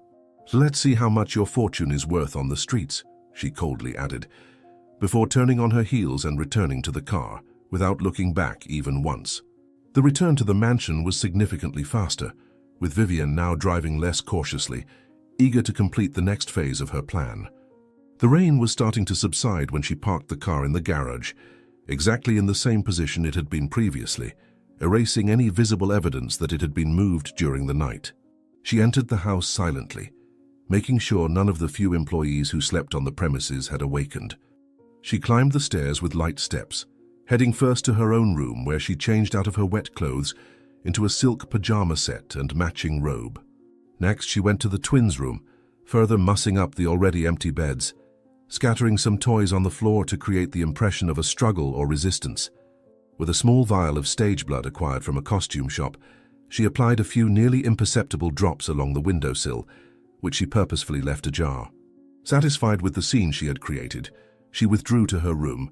"Let's see how much your fortune is worth on the streets," she coldly added, before turning on her heels and returning to the car, without looking back even once. The return to the mansion was significantly faster, with Vivian now driving less cautiously, eager to complete the next phase of her plan. The rain was starting to subside when she parked the car in the garage, exactly in the same position it had been previously, erasing any visible evidence that it had been moved during the night. She entered the house silently, making sure none of the few employees who slept on the premises had awakened. She climbed the stairs with light steps, heading first to her own room where she changed out of her wet clothes into a silk pajama set and matching robe. Next, she went to the twins' room, further mussing up the already empty beds, scattering some toys on the floor to create the impression of a struggle or resistance. With a small vial of stage blood acquired from a costume shop, she applied a few nearly imperceptible drops along the windowsill, which she purposefully left ajar. Satisfied with the scene she had created, she withdrew to her room,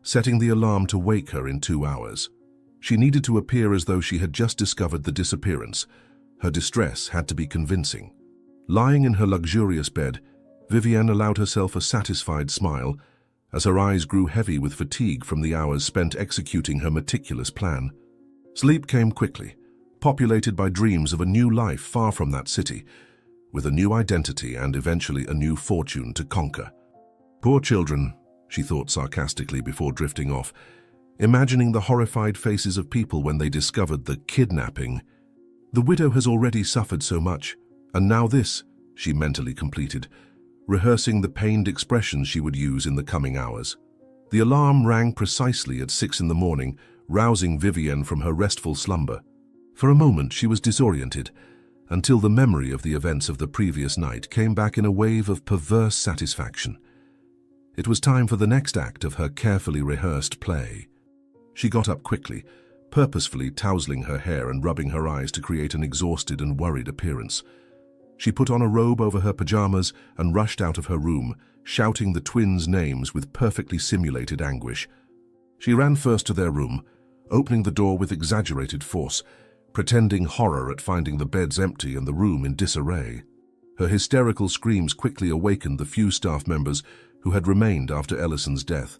setting the alarm to wake her in 2 hours. She needed to appear as though she had just discovered the disappearance. Her distress had to be convincing. Lying in her luxurious bed, Vivian allowed herself a satisfied smile as her eyes grew heavy with fatigue from the hours spent executing her meticulous plan. Sleep came quickly, populated by dreams of a new life far from that city, with a new identity and eventually a new fortune to conquer. Poor children, she thought sarcastically before drifting off, imagining the horrified faces of people when they discovered the kidnapping. The widow has already suffered so much, and now this, she mentally completed, rehearsing the pained expressions she would use in the coming hours. The alarm rang precisely at 6 in the morning, rousing Vivienne from her restful slumber. For a moment she was disoriented, until the memory of the events of the previous night came back in a wave of perverse satisfaction. It was time for the next act of her carefully rehearsed play. She got up quickly, purposefully tousling her hair and rubbing her eyes to create an exhausted and worried appearance. She put on a robe over her pajamas and rushed out of her room, shouting the twins' names with perfectly simulated anguish. She ran first to their room, opening the door with exaggerated force, pretending horror at finding the beds empty and the room in disarray. Her hysterical screams quickly awakened the few staff members who had remained after Ellison's death,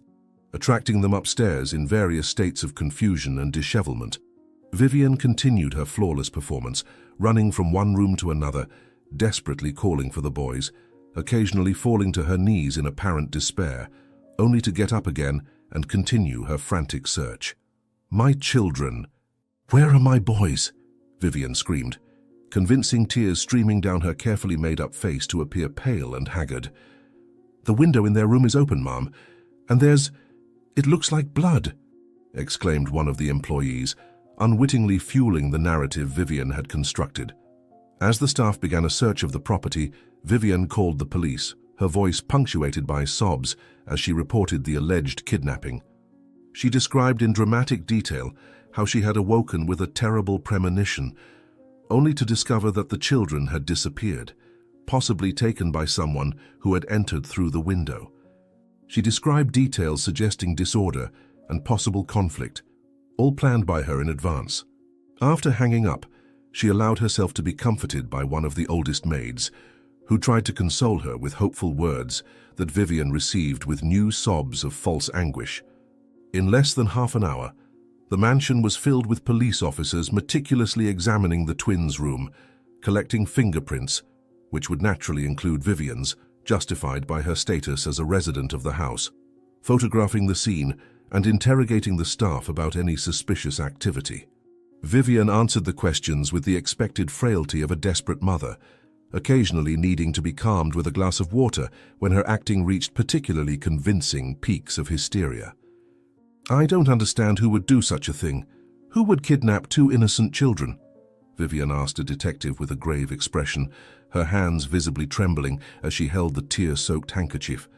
attracting them upstairs in various states of confusion and dishevelment. Vivienne continued her flawless performance, running from one room to another, desperately calling for the boys, occasionally falling to her knees in apparent despair, only to get up again and continue her frantic search. "My children! Where are my boys?" Vivienne screamed, convincing tears streaming down her carefully made-up face to appear pale and haggard. "The window in their room is open, Ma'am, and it looks like blood," exclaimed one of the employees, unwittingly fueling the narrative Vivienne had constructed. As the staff began a search of the property, Vivienne called the police, her voice punctuated by sobs as she reported the alleged kidnapping. She described in dramatic detail how she had awoken with a terrible premonition, only to discover that the children had disappeared, possibly taken by someone who had entered through the window. She described details suggesting disorder and possible conflict, all planned by her in advance. After hanging up, she allowed herself to be comforted by one of the oldest maids, who tried to console her with hopeful words that Vivienne received with new sobs of false anguish. In less than half an hour, the mansion was filled with police officers meticulously examining the twins' room, collecting fingerprints, which would naturally include Vivienne's, justified by her status as a resident of the house, photographing the scene and interrogating the staff about any suspicious activity. Vivienne answered the questions with the expected frailty of a desperate mother, occasionally needing to be calmed with a glass of water when her acting reached particularly convincing peaks of hysteria. "I don't understand who would do such a thing. Who would kidnap 2 innocent children?" Vivienne asked a detective with a grave expression, her hands visibly trembling as she held the tear-soaked handkerchief.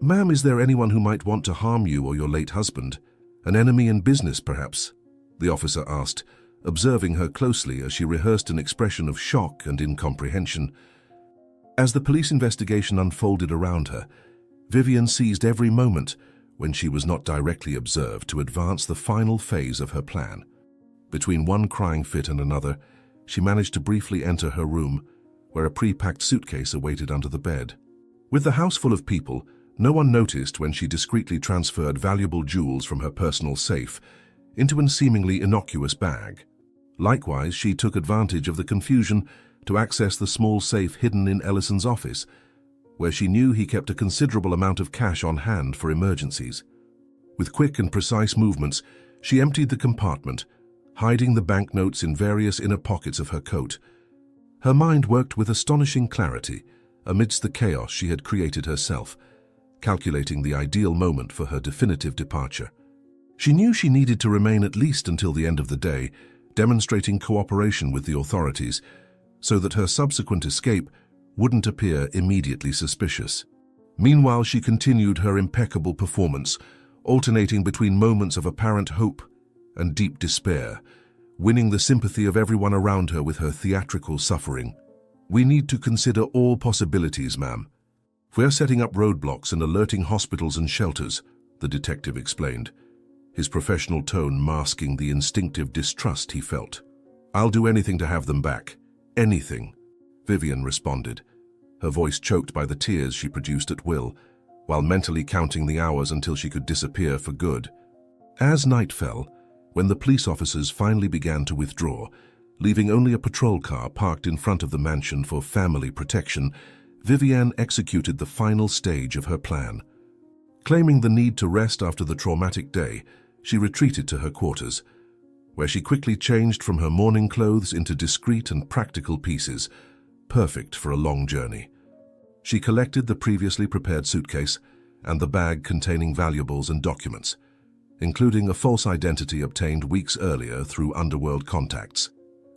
"Ma'am, is there anyone who might want to harm you or your late husband? An enemy in business, perhaps?" the officer asked, observing her closely as she rehearsed an expression of shock and incomprehension. As the police investigation unfolded around her, Vivienne seized every moment, when she was not directly observed, to advance the final phase of her plan. Between one crying fit and another, she managed to briefly enter her room, where a pre-packed suitcase awaited under the bed. With the house full of people, no one noticed when she discreetly transferred valuable jewels from her personal safe into a seemingly innocuous bag. Likewise, she took advantage of the confusion to access the small safe hidden in Ellison's office, where she knew he kept a considerable amount of cash on hand for emergencies. With quick and precise movements, she emptied the compartment, hiding the banknotes in various inner pockets of her coat. Her mind worked with astonishing clarity amidst the chaos she had created herself, calculating the ideal moment for her definitive departure. She knew she needed to remain at least until the end of the day, demonstrating cooperation with the authorities, so that her subsequent escape wouldn't appear immediately suspicious. Meanwhile, she continued her impeccable performance, alternating between moments of apparent hope and deep despair, winning the sympathy of everyone around her with her theatrical suffering. "We need to consider all possibilities, ma'am. We're setting up roadblocks and alerting hospitals and shelters," the detective explained, his professional tone masking the instinctive distrust he felt. "I'll do anything to have them back. Anything," Vivienne responded, her voice choked by the tears she produced at will, while mentally counting the hours until she could disappear for good. As night fell, when the police officers finally began to withdraw, Leaving only a patrol car parked in front of the mansion for family protection, Vivienne executed the final stage of her plan. Claiming the need to rest after the traumatic day, she retreated to her quarters, where she quickly changed from her mourning clothes into discreet and practical pieces, perfect for a long journey. She collected the previously prepared suitcase and the bag containing valuables and documents, including a false identity obtained weeks earlier through underworld contacts,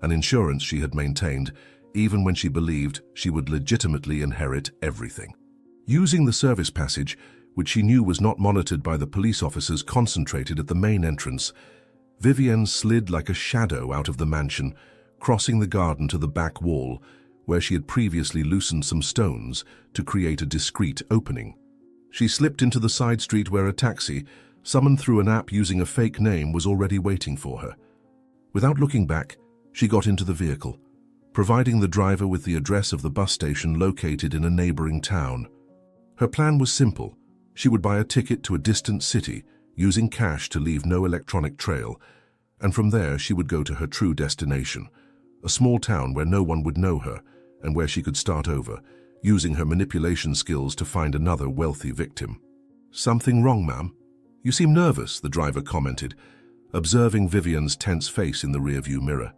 an insurance she had maintained even when she believed she would legitimately inherit everything. Using the service passage, which she knew was not monitored by the police officers concentrated at the main entrance, Vivienne slid like a shadow out of the mansion, crossing the garden to the back wall, where she had previously loosened some stones to create a discreet opening. She slipped into the side street where a taxi, summoned through an app using a fake name, was already waiting for her. Without looking back, she got into the vehicle, providing the driver with the address of the bus station located in a neighboring town. Her plan was simple. She would buy a ticket to a distant city, using cash to leave no electronic trail, and from there she would go to her true destination, a small town where no one would know her and where she could start over, using her manipulation skills to find another wealthy victim. "Something wrong, ma'am? You seem nervous," the driver commented, observing Vivienne's tense face in the rearview mirror.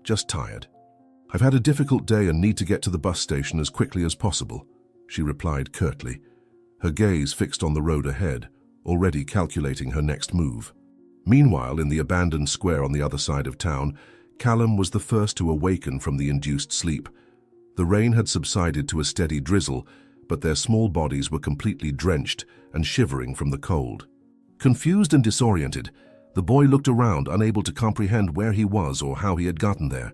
"Just tired. I've had a difficult day and need to get to the bus station as quickly as possible," she replied curtly, her gaze fixed on the road ahead, already calculating her next move. Meanwhile, in the abandoned square on the other side of town, Callum was the first to awaken from the induced sleep. The rain had subsided to a steady drizzle, but their small bodies were completely drenched and shivering from the cold. Confused and disoriented, the boy looked around, unable to comprehend where he was or how he had gotten there.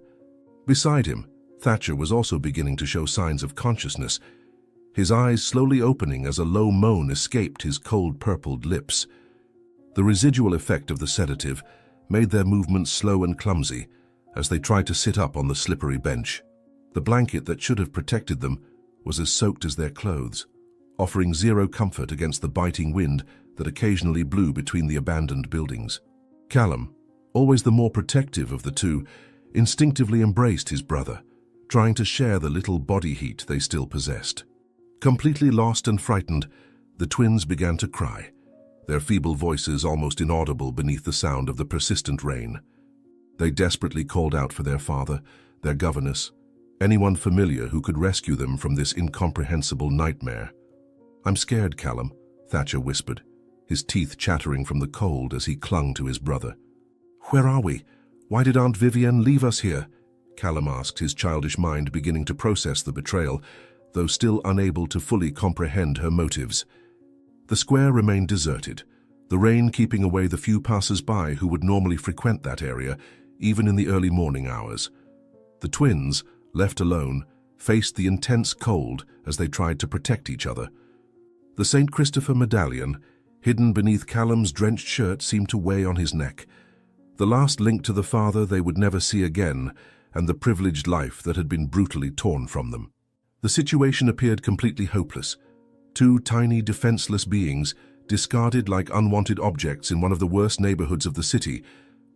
Beside him, Thatcher was also beginning to show signs of consciousness, his eyes slowly opening as a low moan escaped his cold-purpled lips. The residual effect of the sedative made their movements slow and clumsy as they tried to sit up on the slippery bench. The blanket that should have protected them was as soaked as their clothes, offering zero comfort against the biting wind that occasionally blew between the abandoned buildings. Callum, always the more protective of the two, instinctively embraced his brother, trying to share the little body heat they still possessed. Completely lost and frightened, the twins began to cry, their feeble voices almost inaudible beneath the sound of the persistent rain. They desperately called out for their father, their governess, anyone familiar who could rescue them from this incomprehensible nightmare. "I'm scared, Callum," Thatcher whispered, his teeth chattering from the cold as he clung to his brother. "Where are we? Why did Aunt Vivienne leave us here?" Callum asked, his childish mind beginning to process the betrayal, though still unable to fully comprehend her motives. The square remained deserted, the rain keeping away the few passers-by who would normally frequent that area, even in the early morning hours. The twins, left alone, faced the intense cold as they tried to protect each other. The St. Christopher medallion, hidden beneath Callum's drenched shirt, seemed to weigh on his neck, the last link to the father they would never see again and the privileged life that had been brutally torn from them. The situation appeared completely hopeless. Two tiny, defenseless beings, discarded like unwanted objects in one of the worst neighborhoods of the city,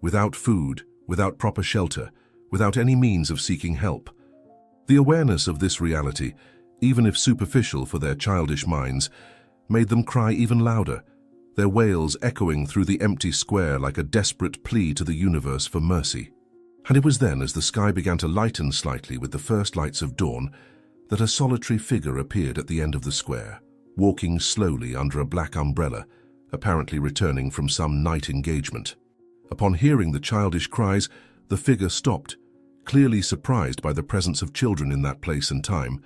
without food, without proper shelter, without any means of seeking help. The awareness of this reality, even if superficial for their childish minds, made them cry even louder, their wails echoing through the empty square like a desperate plea to the universe for mercy. And it was then, as the sky began to lighten slightly with the first lights of dawn, that a solitary figure appeared at the end of the square, walking slowly under a black umbrella, apparently returning from some night engagement. Upon hearing the childish cries, the figure stopped, clearly surprised by the presence of children in that place and time,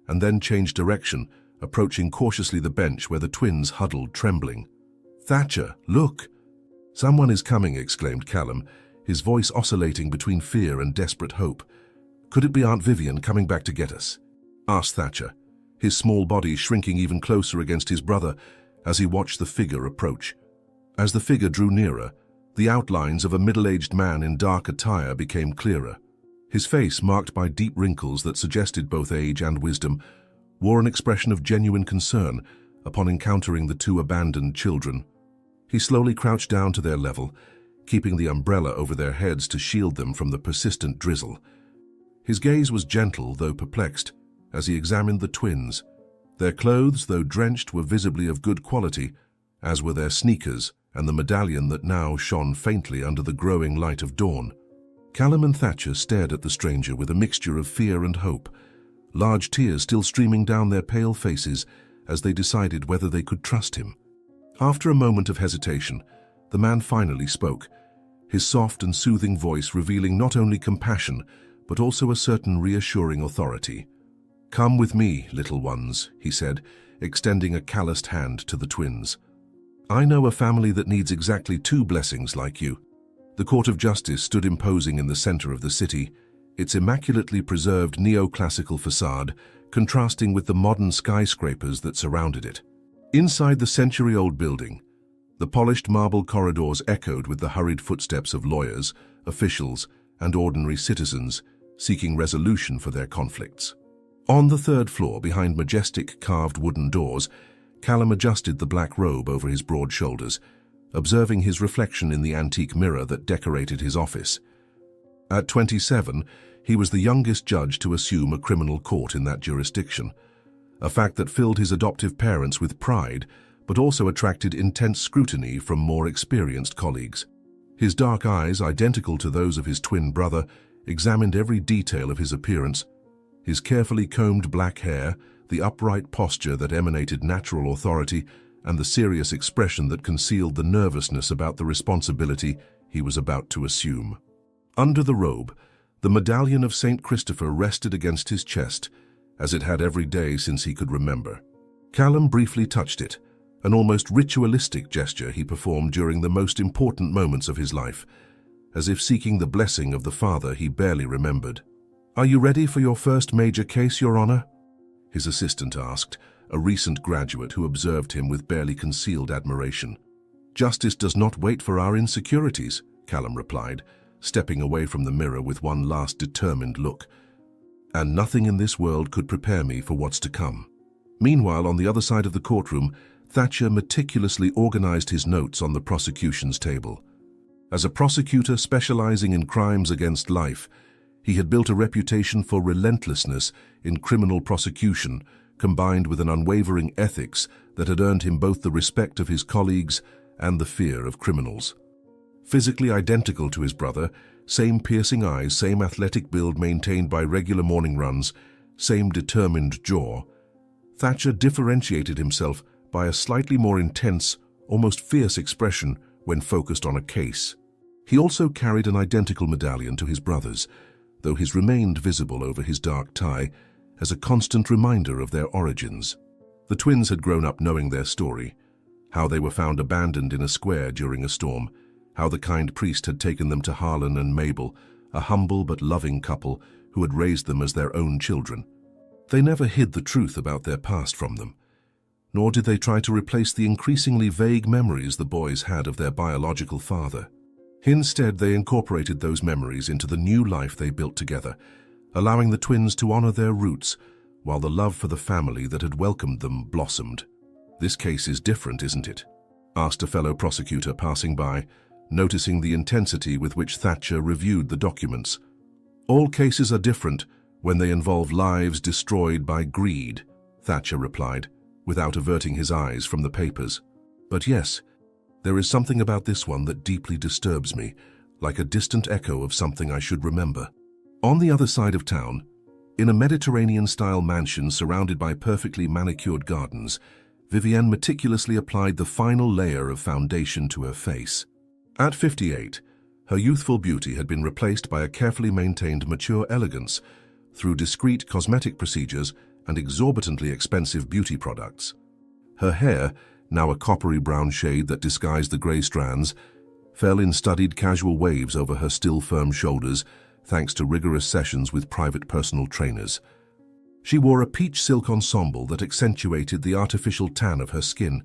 and then changed direction, approaching cautiously the bench where the twins huddled, trembling. "Thatcher, look!" "Someone is coming," exclaimed Callum, his voice oscillating between fear and desperate hope. "Could it be Aunt Vivienne coming back to get us?" asked Thatcher, his small body shrinking even closer against his brother as he watched the figure approach. As the figure drew nearer, the outlines of a middle-aged man in dark attire became clearer. His face, marked by deep wrinkles that suggested both age and wisdom, wore an expression of genuine concern upon encountering the two abandoned children. He slowly crouched down to their level, keeping the umbrella over their heads to shield them from the persistent drizzle. His gaze was gentle, though perplexed, as he examined the twins. Their clothes, though drenched, were visibly of good quality, as were their sneakers and the medallion that now shone faintly under the growing light of dawn. Callum and Thatcher stared at the stranger with a mixture of fear and hope, large tears still streaming down their pale faces as they decided whether they could trust him. After a moment of hesitation, the man finally spoke, his soft and soothing voice revealing not only compassion, but also a certain reassuring authority. "Come with me, little ones," he said, extending a calloused hand to the twins. "I know a family that needs exactly 2 blessings like you." The Court of Justice stood imposing in the center of the city, its immaculately preserved neoclassical facade contrasting with the modern skyscrapers that surrounded it. Inside the century-old building, the polished marble corridors echoed with the hurried footsteps of lawyers, officials, and ordinary citizens seeking resolution for their conflicts. On the 3rd floor, behind majestic carved wooden doors, Callum adjusted the black robe over his broad shoulders, observing his reflection in the antique mirror that decorated his office. At 27, he was the youngest judge to assume a criminal court in that jurisdiction, a fact that filled his adoptive parents with pride, but also attracted intense scrutiny from more experienced colleagues. His dark eyes, identical to those of his twin brother, examined every detail of his appearance. His carefully combed black hair, the upright posture that emanated natural authority, and the serious expression that concealed the nervousness about the responsibility he was about to assume. Under the robe, the medallion of St. Christopher rested against his chest, as it had every day since he could remember. Callum briefly touched it, an almost ritualistic gesture he performed during the most important moments of his life, as if seeking the blessing of the father he barely remembered. "Are you ready for your first major case, Your Honor?" his assistant asked, a recent graduate who observed him with barely concealed admiration. "Justice does not wait for our insecurities," Callum replied, stepping away from the mirror with one last determined look. "And nothing in this world could prepare me for what's to come." Meanwhile, on the other side of the courtroom, Thatcher meticulously organized his notes on the prosecution's table. As a prosecutor specializing in crimes against life, he had built a reputation for relentlessness in criminal prosecution, combined with an unwavering ethics that had earned him both the respect of his colleagues and the fear of criminals. Physically identical to his brother, same piercing eyes, same athletic build maintained by regular morning runs, same determined jaw, Thatcher differentiated himself by a slightly more intense, almost fierce expression when focused on a case. He also carried an identical medallion to his brother's, though his remained visible over his dark tie as a constant reminder of their origins. The twins had grown up knowing their story, how they were found abandoned in a square during a storm, how the kind priest had taken them to Harlan and Mabel, a humble but loving couple who had raised them as their own children. They never hid the truth about their past from them, nor did they try to replace the increasingly vague memories the boys had of their biological father. Instead, they incorporated those memories into the new life they built together, allowing the twins to honor their roots, while the love for the family that had welcomed them blossomed. "This case is different, isn't it?" asked a fellow prosecutor passing by, noticing the intensity with which Thatcher reviewed the documents. "All cases are different when they involve lives destroyed by greed," Thatcher replied, without averting his eyes from the papers. "But yes, there is something about this one that deeply disturbs me, like a distant echo of something I should remember." On the other side of town, in a Mediterranean-style mansion surrounded by perfectly manicured gardens, Vivienne meticulously applied the final layer of foundation to her face. At 58, her youthful beauty had been replaced by a carefully maintained mature elegance through discreet cosmetic procedures and exorbitantly expensive beauty products. Her hair, now a coppery brown shade that disguised the grey strands, fell in studied casual waves over her still firm shoulders thanks to rigorous sessions with private personal trainers. She wore a peach silk ensemble that accentuated the artificial tan of her skin,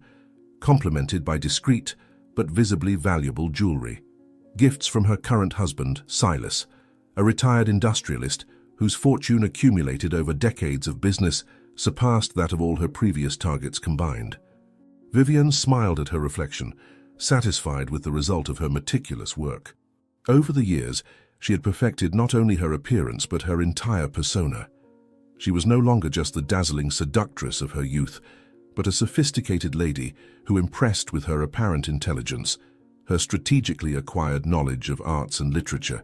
complemented by discreet but visibly valuable jewelry. Gifts from her current husband, Silas, a retired industrialist whose fortune accumulated over decades of business surpassed that of all her previous targets combined. Vivienne smiled at her reflection, satisfied with the result of her meticulous work. Over the years, she had perfected not only her appearance but her entire persona. She was no longer just the dazzling seductress of her youth, but a sophisticated lady who impressed with her apparent intelligence, her strategically acquired knowledge of arts and literature,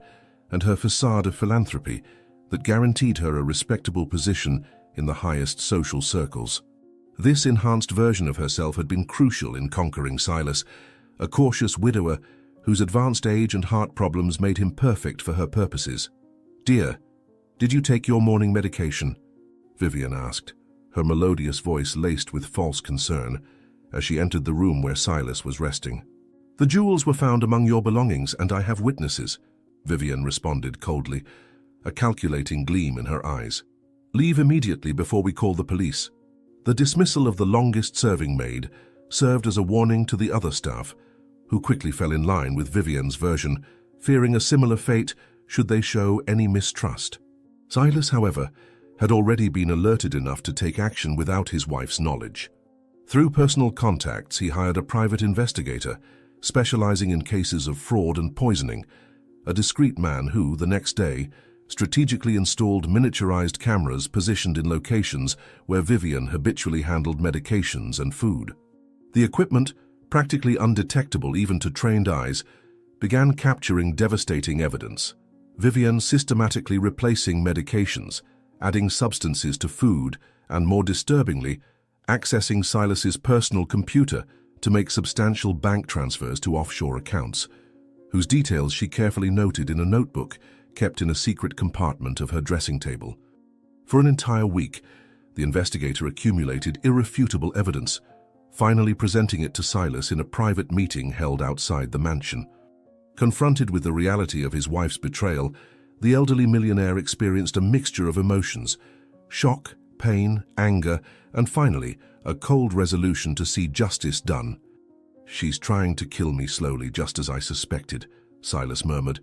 and her facade of philanthropy that guaranteed her a respectable position in the highest social circles. This enhanced version of herself had been crucial in conquering Silas, a cautious widower whose advanced age and heart problems made him perfect for her purposes. "Dear, did you take your morning medication?" Vivian asked, her melodious voice laced with false concern, as she entered the room where Silas was resting. "The jewels were found among your belongings, and I have witnesses," Vivian responded coldly, a calculating gleam in her eyes. "Leave immediately before we call the police." The dismissal of the longest-serving maid served as a warning to the other staff, who quickly fell in line with Vivian's version, fearing a similar fate should they show any mistrust. Silas, however, had already been alerted enough to take action without his wife's knowledge. Through personal contacts, he hired a private investigator, specializing in cases of fraud and poisoning, a discreet man who, the next day, strategically installed miniaturized cameras positioned in locations where Vivian habitually handled medications and food. The equipment, practically undetectable even to trained eyes, began capturing devastating evidence. Vivian systematically replacing medications, adding substances to food, and more disturbingly, accessing Silas's personal computer to make substantial bank transfers to offshore accounts, whose details she carefully noted in a notebook kept in a secret compartment of her dressing table. For an entire week, the investigator accumulated irrefutable evidence, finally presenting it to Silas in a private meeting held outside the mansion. Confronted with the reality of his wife's betrayal, the elderly millionaire experienced a mixture of emotions: shock, pain, anger, and finally, a cold resolution to see justice done. "She's trying to kill me slowly, just as I suspected," Silas murmured,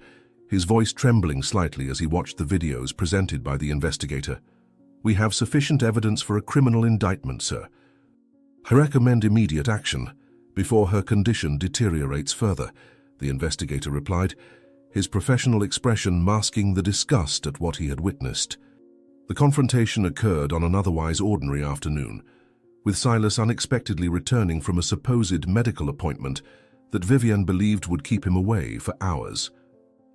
his voice trembling slightly as he watched the videos presented by the investigator. "We have sufficient evidence for a criminal indictment, sir. I recommend immediate action before her condition deteriorates further," the investigator replied, his professional expression masking the disgust at what he had witnessed. The confrontation occurred on an otherwise ordinary afternoon, with Silas unexpectedly returning from a supposed medical appointment that Vivian believed would keep him away for hours.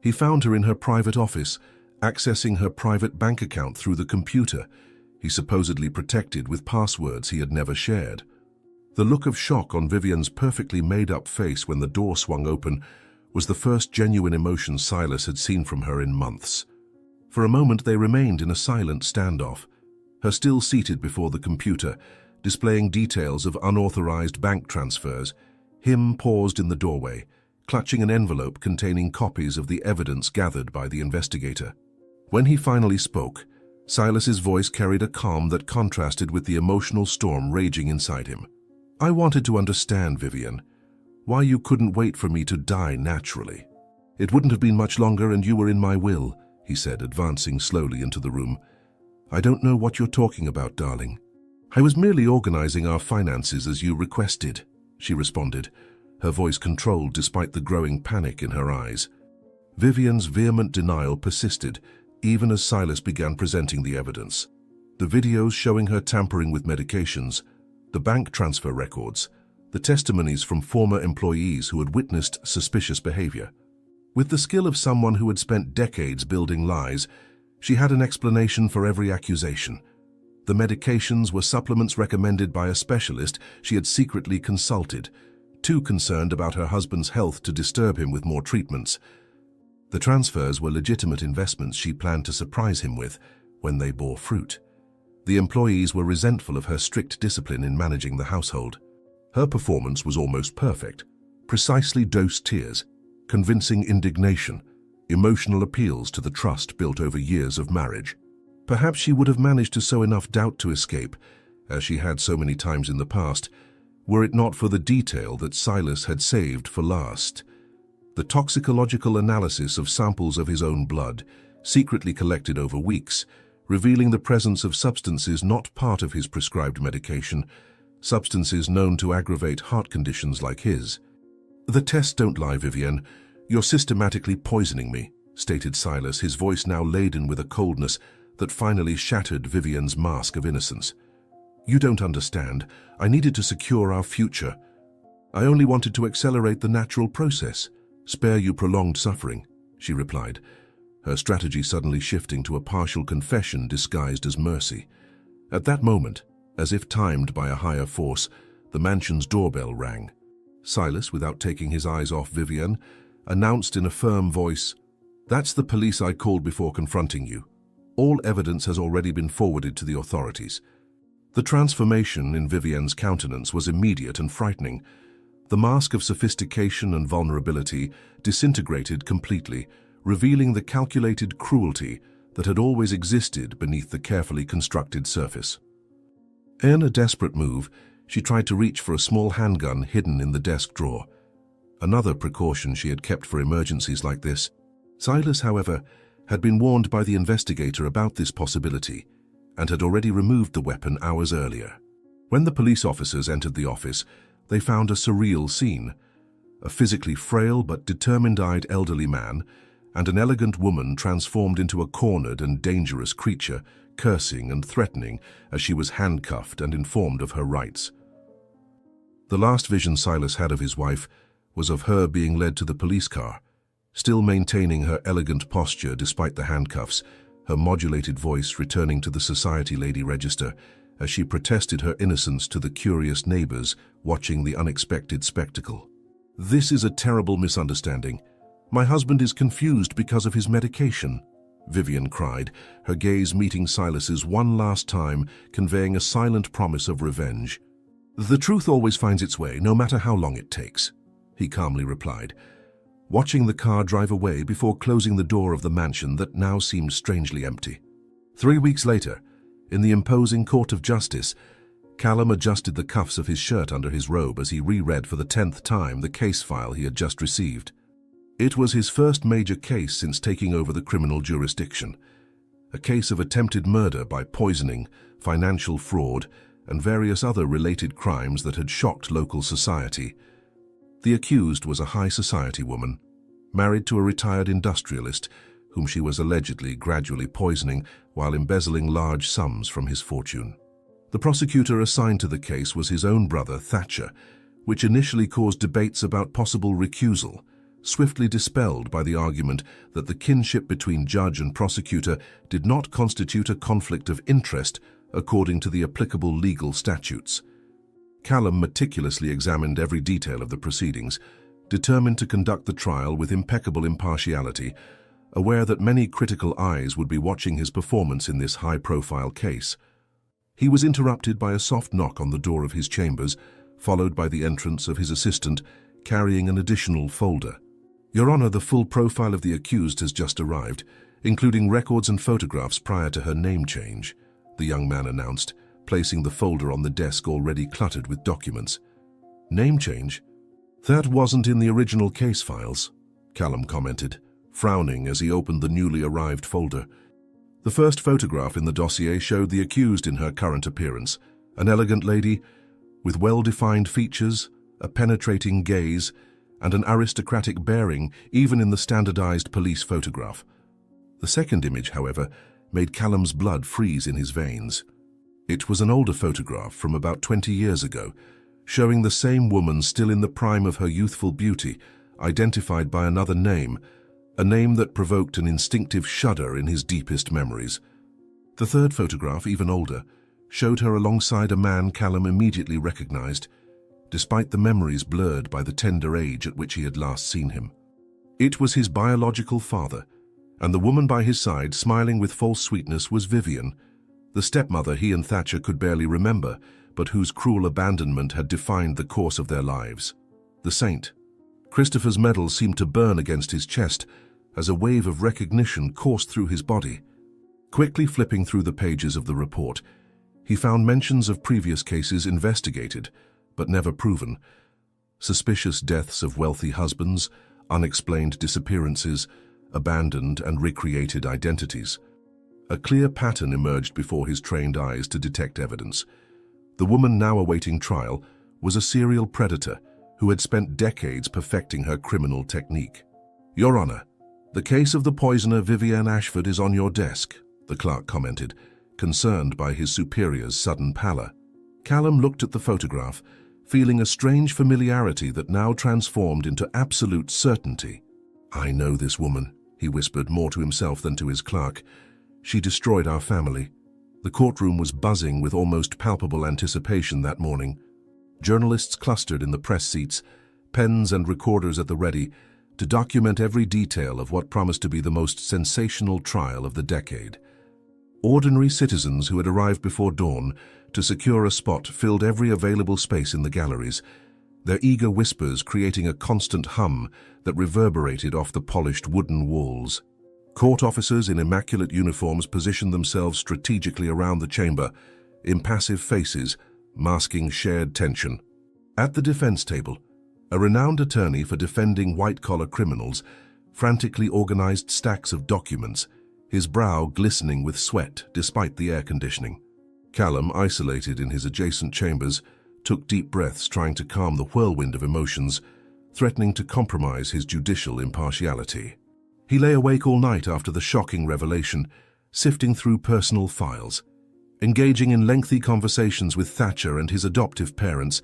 He found her in her private office, accessing her private bank account through the computer he supposedly protected with passwords he had never shared. The look of shock on Vivian's perfectly made-up face when the door swung open was the first genuine emotion Silas had seen from her in months. For a moment they remained in a silent standoff, her still seated before the computer, displaying details of unauthorized bank transfers, him paused in the doorway, clutching an envelope containing copies of the evidence gathered by the investigator. When he finally spoke, Silas's voice carried a calm that contrasted with the emotional storm raging inside him. "I wanted to understand, Vivian, why you couldn't wait for me to die naturally. It wouldn't have been much longer and you were in my will," he said, advancing slowly into the room. "I don't know what you're talking about, darling." "I was merely organizing our finances as you requested," she responded, her voice controlled despite the growing panic in her eyes. Vivian's vehement denial persisted, even as Silas began presenting the evidence. The videos showing her tampering with medications, the bank transfer records, the testimonies from former employees who had witnessed suspicious behavior. With the skill of someone who had spent decades building lies, she had an explanation for every accusation. The medications were supplements recommended by a specialist she had secretly consulted, too concerned about her husband's health to disturb him with more treatments. The transfers were legitimate investments she planned to surprise him with when they bore fruit. The employees were resentful of her strict discipline in managing the household. Her performance was almost perfect: precisely dosed tears, convincing indignation, emotional appeals to the trust built over years of marriage. Perhaps she would have managed to sow enough doubt to escape, as she had so many times in the past, were it not for the detail that Silas had saved for last. The toxicological analysis of samples of his own blood, secretly collected over weeks, revealing the presence of substances not part of his prescribed medication, substances known to aggravate heart conditions like his. "The tests don't lie, Vivian. You're systematically poisoning me," stated Silas, his voice now laden with a coldness that finally shattered Vivian's mask of innocence. "You don't understand. I needed to secure our future. I only wanted to accelerate the natural process, spare you prolonged suffering," she replied, her strategy suddenly shifting to a partial confession disguised as mercy. At that moment, as if timed by a higher force, the mansion's doorbell rang. Silas, without taking his eyes off Vivian, announced in a firm voice, "That's the police I called before confronting you. All evidence has already been forwarded to the authorities." The transformation in Vivian's countenance was immediate and frightening. The mask of sophistication and vulnerability disintegrated completely, revealing the calculated cruelty that had always existed beneath the carefully constructed surface. In a desperate move, she tried to reach for a small handgun hidden in the desk drawer. Another precaution she had kept for emergencies like this. Silas, however, had been warned by the investigator about this possibility and had already removed the weapon hours earlier. When the police officers entered the office, they found a surreal scene. A physically frail but determined-eyed elderly man and an elegant woman transformed into a cornered and dangerous creature, cursing and threatening as she was handcuffed and informed of her rights. The last vision Silas had of his wife was of her being led to the police car, still maintaining her elegant posture despite the handcuffs, her modulated voice returning to the society lady register as she protested her innocence to the curious neighbors watching the unexpected spectacle. "This is a terrible misunderstanding. My husband is confused because of his medication," Vivian cried, her gaze meeting Silas's one last time, conveying a silent promise of revenge. "The truth always finds its way, no matter how long it takes," he calmly replied, watching the car drive away before closing the door of the mansion that now seemed strangely empty. 3 weeks later, in the imposing court of justice, Callum adjusted the cuffs of his shirt under his robe as he reread for the 10th time the case file he had just received. It was his first major case since taking over the criminal jurisdiction, a case of attempted murder by poisoning, financial fraud, and various other related crimes that had shocked local society. The accused was a high society woman, married to a retired industrialist, whom she was allegedly gradually poisoning while embezzling large sums from his fortune. The prosecutor assigned to the case was his own brother, Thatcher, which initially caused debates about possible recusal, swiftly dispelled by the argument that the kinship between judge and prosecutor did not constitute a conflict of interest according to the applicable legal statutes. Callum meticulously examined every detail of the proceedings, determined to conduct the trial with impeccable impartiality, aware that many critical eyes would be watching his performance in this high-profile case. He was interrupted by a soft knock on the door of his chambers, followed by the entrance of his assistant, carrying an additional folder. "Your Honor, the full profile of the accused has just arrived, including records and photographs prior to her name change," the young man announced, placing the folder on the desk already cluttered with documents. "Name change? That wasn't in the original case files," Callum commented, frowning as he opened the newly arrived folder. The first photograph in the dossier showed the accused in her current appearance, an elegant lady with well-defined features, a penetrating gaze, and an aristocratic bearing even in the standardized police photograph. The second image, however, made Callum's blood freeze in his veins. It was an older photograph from about 20 years ago, showing the same woman still in the prime of her youthful beauty, identified by another name, a name that provoked an instinctive shudder in his deepest memories. The third photograph, even older, showed her alongside a man Callum immediately recognized, despite the memories blurred by the tender age at which he had last seen him. It was his biological father, and the woman by his side, smiling with false sweetness, was Vivian, the stepmother he and Thatcher could barely remember, but whose cruel abandonment had defined the course of their lives. The saint. Christopher's medal seemed to burn against his chest as a wave of recognition coursed through his body. Quickly flipping through the pages of the report, he found mentions of previous cases investigated, but never proven. Suspicious deaths of wealthy husbands, unexplained disappearances, abandoned and recreated identities. A clear pattern emerged before his trained eyes to detect evidence. The woman now awaiting trial was a serial predator who had spent decades perfecting her criminal technique. "Your Honor, the case of the poisoner Vivienne Ashford is on your desk," the clerk commented, concerned by his superior's sudden pallor. Callum looked at the photograph, feeling a strange familiarity that now transformed into absolute certainty. "I know this woman," he whispered, more to himself than to his clerk. "She destroyed our family." The courtroom was buzzing with almost palpable anticipation that morning. Journalists clustered in the press seats, pens and recorders at the ready, to document every detail of what promised to be the most sensational trial of the decade. Ordinary citizens who had arrived before dawn to secure a spot filled every available space in the galleries, their eager whispers creating a constant hum that reverberated off the polished wooden walls. Court officers in immaculate uniforms positioned themselves strategically around the chamber, impassive faces masking shared tension. At the defense table, a renowned attorney for defending white-collar criminals frantically organized stacks of documents, his brow glistening with sweat despite the air conditioning. Callum, isolated in his adjacent chambers, took deep breaths trying to calm the whirlwind of emotions, threatening to compromise his judicial impartiality. He lay awake all night after the shocking revelation, sifting through personal files, engaging in lengthy conversations with Thatcher and his adoptive parents,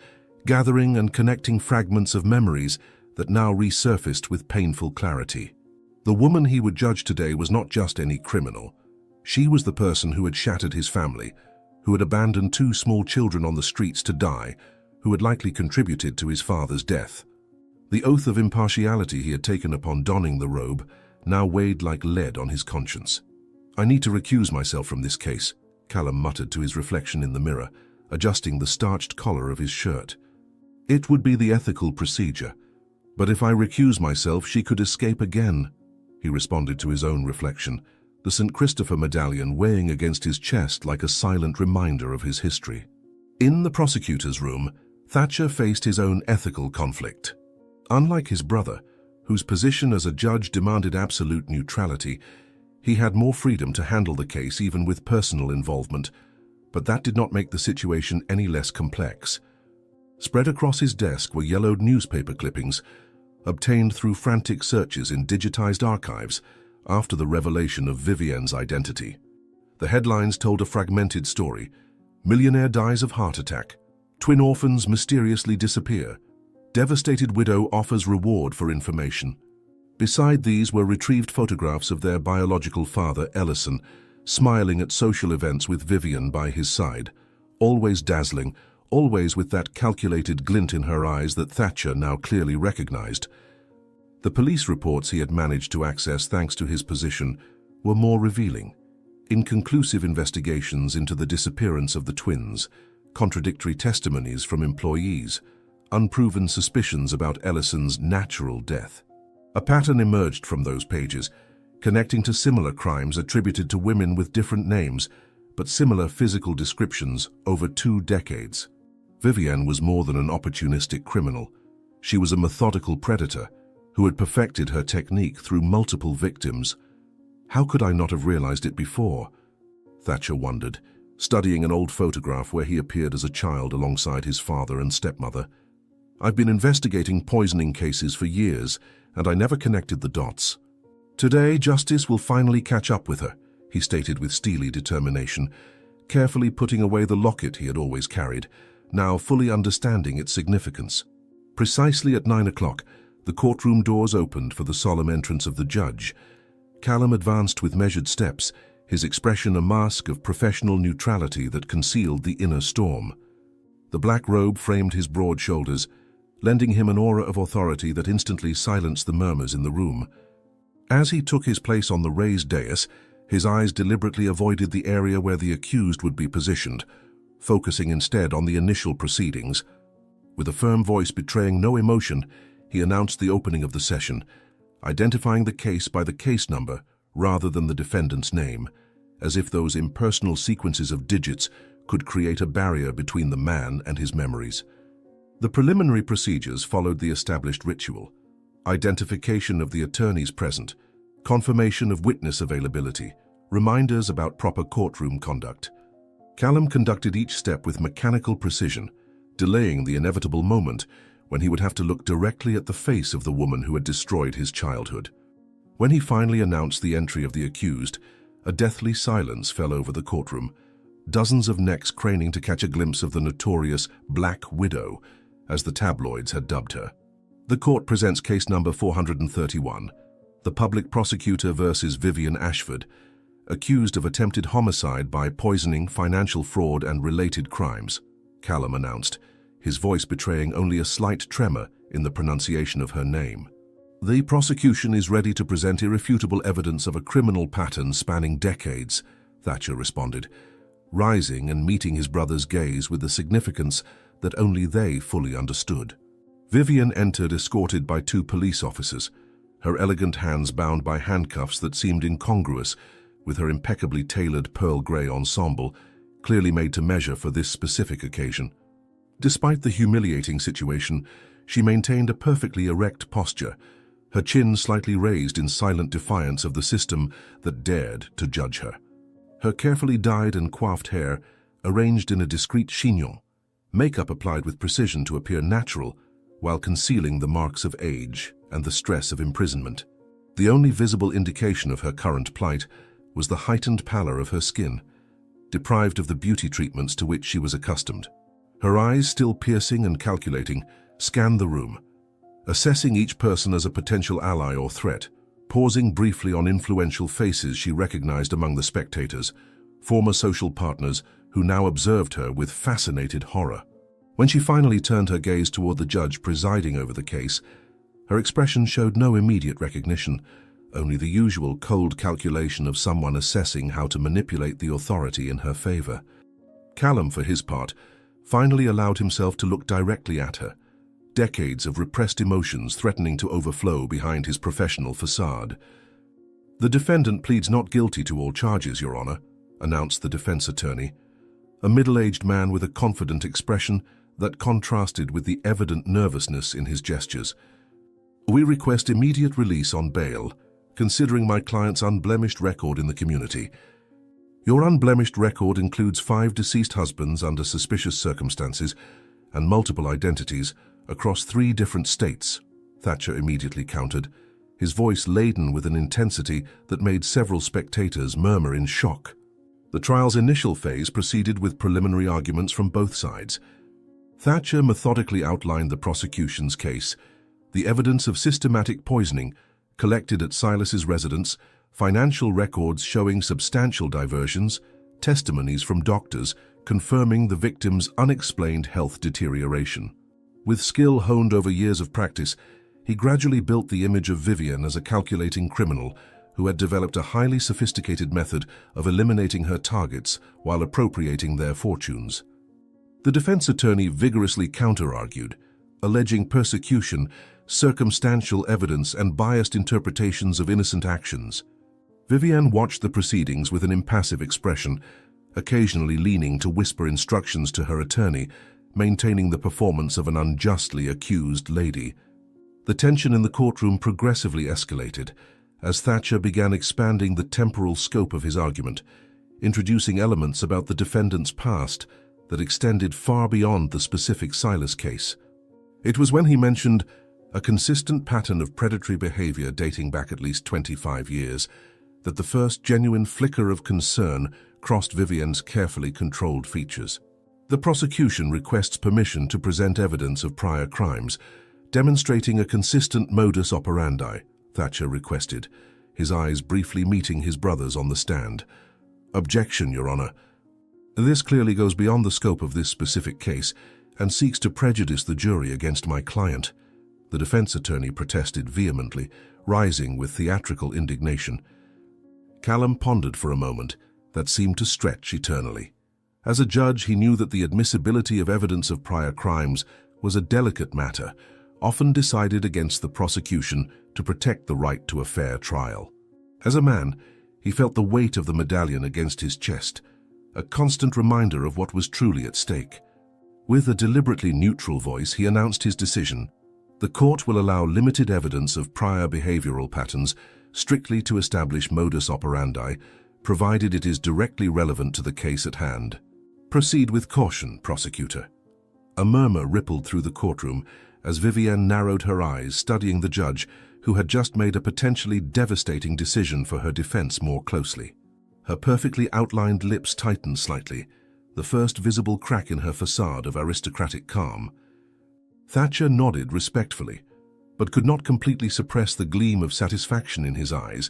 gathering and connecting fragments of memories that now resurfaced with painful clarity. The woman he would judge today was not just any criminal. She was the person who had shattered his family, who had abandoned 2 small children on the streets to die, who had likely contributed to his father's death. The oath of impartiality he had taken upon donning the robe now weighed like lead on his conscience. "I need to recuse myself from this case," Callum muttered to his reflection in the mirror, adjusting the starched collar of his shirt. "It would be the ethical procedure, but if I recuse myself, she could escape again," he responded to his own reflection, the St. Christopher medallion weighing against his chest like a silent reminder of his history. In the prosecutor's room, Thatcher faced his own ethical conflict. Unlike his brother, whose position as a judge demanded absolute neutrality, he had more freedom to handle the case even with personal involvement, but that did not make the situation any less complex. Spread across his desk were yellowed newspaper clippings, obtained through frantic searches in digitized archives after the revelation of Vivienne's identity. The headlines told a fragmented story: millionaire dies of heart attack, twin orphans mysteriously disappear, devastated widow offers reward for information. Beside these were retrieved photographs of their biological father, Ellison, smiling at social events with Vivienne by his side, always dazzling, always with that calculated glint in her eyes that Thatcher now clearly recognized. The police reports he had managed to access thanks to his position were more revealing. Inconclusive investigations into the disappearance of the twins, contradictory testimonies from employees, unproven suspicions about Ellison's natural death. A pattern emerged from those pages, connecting to similar crimes attributed to women with different names, but similar physical descriptions over 2 decades. Vivienne was more than an opportunistic criminal. She was a methodical predator who had perfected her technique through multiple victims. How could I not have realized it before? Thatcher wondered, studying an old photograph where he appeared as a child alongside his father and stepmother. I've been investigating poisoning cases for years, and I never connected the dots. Today, justice will finally catch up with her, he stated with steely determination, carefully putting away the locket he had always carried, now fully understanding its significance. Precisely at 9 o'clock, the courtroom doors opened for the solemn entrance of the judge. Callum advanced with measured steps, his expression a mask of professional neutrality that concealed the inner storm. The black robe framed his broad shoulders, lending him an aura of authority that instantly silenced the murmurs in the room. As he took his place on the raised dais, his eyes deliberately avoided the area where the accused would be positioned, focusing instead on the initial proceedings. With a firm voice betraying no emotion, he announced the opening of the session, identifying the case by the case number rather than the defendant's name, as if those impersonal sequences of digits could create a barrier between the man and his memories. The preliminary procedures followed the established ritual: identification of the attorneys present, confirmation of witness availability, reminders about proper courtroom conduct. Callum conducted each step with mechanical precision, delaying the inevitable moment when he would have to look directly at the face of the woman who had destroyed his childhood. When he finally announced the entry of the accused, a deathly silence fell over the courtroom, dozens of necks craning to catch a glimpse of the notorious Black Widow, as the tabloids had dubbed her. The court presents case number 431, the public prosecutor versus Vivian Ashford, accused of attempted homicide by poisoning, financial fraud, and related crimes, Callum announced, his voice betraying only a slight tremor in the pronunciation of her name. The prosecution is ready to present irrefutable evidence of a criminal pattern spanning decades, Thatcher responded, rising and meeting his brother's gaze with the significance that only they fully understood. Vivian entered escorted by 2 police officers, her elegant hands bound by handcuffs that seemed incongruous with her impeccably tailored pearl grey ensemble, clearly made to measure for this specific occasion. Despite the humiliating situation, she maintained a perfectly erect posture, her chin slightly raised in silent defiance of the system that dared to judge her. Her carefully dyed and coiffed hair arranged in a discreet chignon, makeup applied with precision to appear natural while concealing the marks of age and the stress of imprisonment. The only visible indication of her current plight was the heightened pallor of her skin, deprived of the beauty treatments to which she was accustomed. Her eyes, still piercing and calculating, scanned the room, assessing each person as a potential ally or threat. Pausing briefly on influential faces she recognized among the spectators, former social partners who now observed her with fascinated horror. When she finally turned her gaze toward the judge presiding over the case, her expression showed no immediate recognition, only the usual cold calculation of someone assessing how to manipulate the authority in her favor. Callum, for his part, finally allowed himself to look directly at her, decades of repressed emotions threatening to overflow behind his professional facade. "The defendant pleads not guilty to all charges, Your Honor," announced the defense attorney, a middle-aged man with a confident expression that contrasted with the evident nervousness in his gestures. "We request immediate release on bail, considering my client's unblemished record in the community. Your unblemished record includes 5 deceased husbands under suspicious circumstances and multiple identities across 3 different states," Thatcher immediately countered, his voice laden with an intensity that made several spectators murmur in shock. The trial's initial phase proceeded with preliminary arguments from both sides. Thatcher methodically outlined the prosecution's case, the evidence of systematic poisoning collected at Silas's residence, financial records showing substantial diversions, testimonies from doctors confirming the victim's unexplained health deterioration. With skill honed over years of practice, he gradually built the image of Vivian as a calculating criminal who had developed a highly sophisticated method of eliminating her targets while appropriating their fortunes. The defense attorney vigorously counter-argued, alleging persecution, circumstantial evidence, and biased interpretations of innocent actions. Vivian watched the proceedings with an impassive expression, occasionally leaning to whisper instructions to her attorney, maintaining the performance of an unjustly accused lady. The tension in the courtroom progressively escalated as Thatcher began expanding the temporal scope of his argument, introducing elements about the defendant's past that extended far beyond the specific Silas case. It was when he mentioned a consistent pattern of predatory behavior dating back at least 25 years that the first genuine flicker of concern crossed Vivian's carefully controlled features. The prosecution requests permission to present evidence of prior crimes, demonstrating a consistent modus operandi, Thatcher requested, his eyes briefly meeting his brother's on the stand. "Objection, Your Honor. This clearly goes beyond the scope of this specific case and seeks to prejudice the jury against my client," the defense attorney protested vehemently, rising with theatrical indignation. Callum pondered for a moment that seemed to stretch eternally. As a judge, he knew that the admissibility of evidence of prior crimes was a delicate matter, often decided against the prosecution to protect the right to a fair trial. As a man, he felt the weight of the medallion against his chest, a constant reminder of what was truly at stake. With a deliberately neutral voice, he announced his decision. The court will allow limited evidence of prior behavioral patterns strictly to establish modus operandi, provided it is directly relevant to the case at hand. Proceed with caution, prosecutor. A murmur rippled through the courtroom as Vivienne narrowed her eyes, studying the judge, who had just made a potentially devastating decision for her defense more closely. Her perfectly outlined lips tightened slightly, the first visible crack in her facade of aristocratic calm. Thatcher nodded respectfully, but could not completely suppress the gleam of satisfaction in his eyes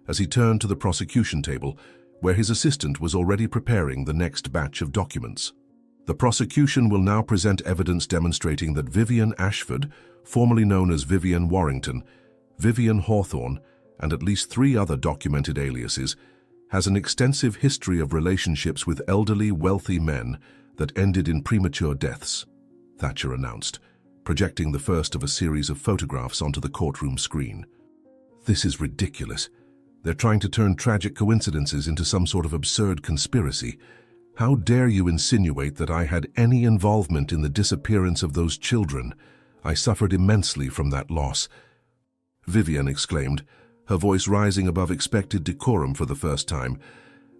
as he turned to the prosecution table, where his assistant was already preparing the next batch of documents. The prosecution will now present evidence demonstrating that Vivienne Ashford, formerly known as Vivienne Warrington, Vivienne Hawthorne, and at least 3 other documented aliases, has an extensive history of relationships with elderly, wealthy men that ended in premature deaths, Thatcher announced, projecting the first of a series of photographs onto the courtroom screen. This is ridiculous. They're trying to turn tragic coincidences into some sort of absurd conspiracy. How dare you insinuate that I had any involvement in the disappearance of those children? I suffered immensely from that loss, Vivienne exclaimed, her voice rising above expected decorum for the first time,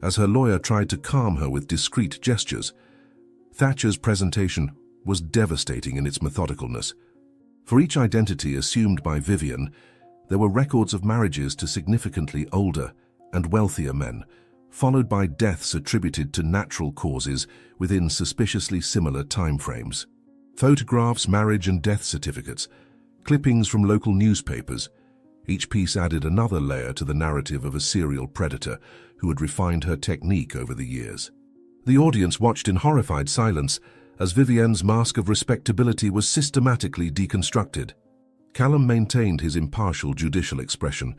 as her lawyer tried to calm her with discreet gestures. Thatcher's presentation was devastating in its methodicalness. For each identity assumed by Vivienne, there were records of marriages to significantly older and wealthier men, followed by deaths attributed to natural causes within suspiciously similar timeframes. Photographs, marriage and death certificates, clippings from local newspapers. Each piece added another layer to the narrative of a serial predator who had refined her technique over the years. The audience watched in horrified silence as Vivienne's mask of respectability was systematically deconstructed. Callum maintained his impartial judicial expression,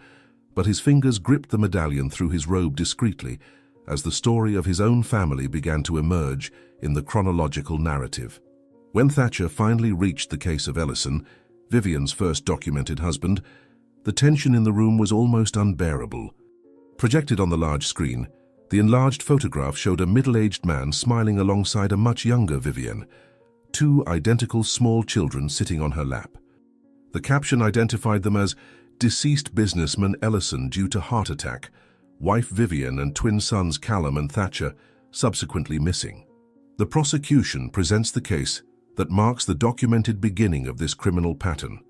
but his fingers gripped the medallion through his robe discreetly as the story of his own family began to emerge in the chronological narrative. When Thatcher finally reached the case of Ellison, Vivienne's first documented husband, the tension in the room was almost unbearable. Projected on the large screen, the enlarged photograph showed a middle-aged man smiling alongside a much younger Vivienne, 2 identical small children sitting on her lap. The caption identified them as deceased businessman Ellison due to heart attack, wife Vivienne and twin sons Callum and Thatcher subsequently missing. The prosecution presents the case that marks the documented beginning of this criminal pattern.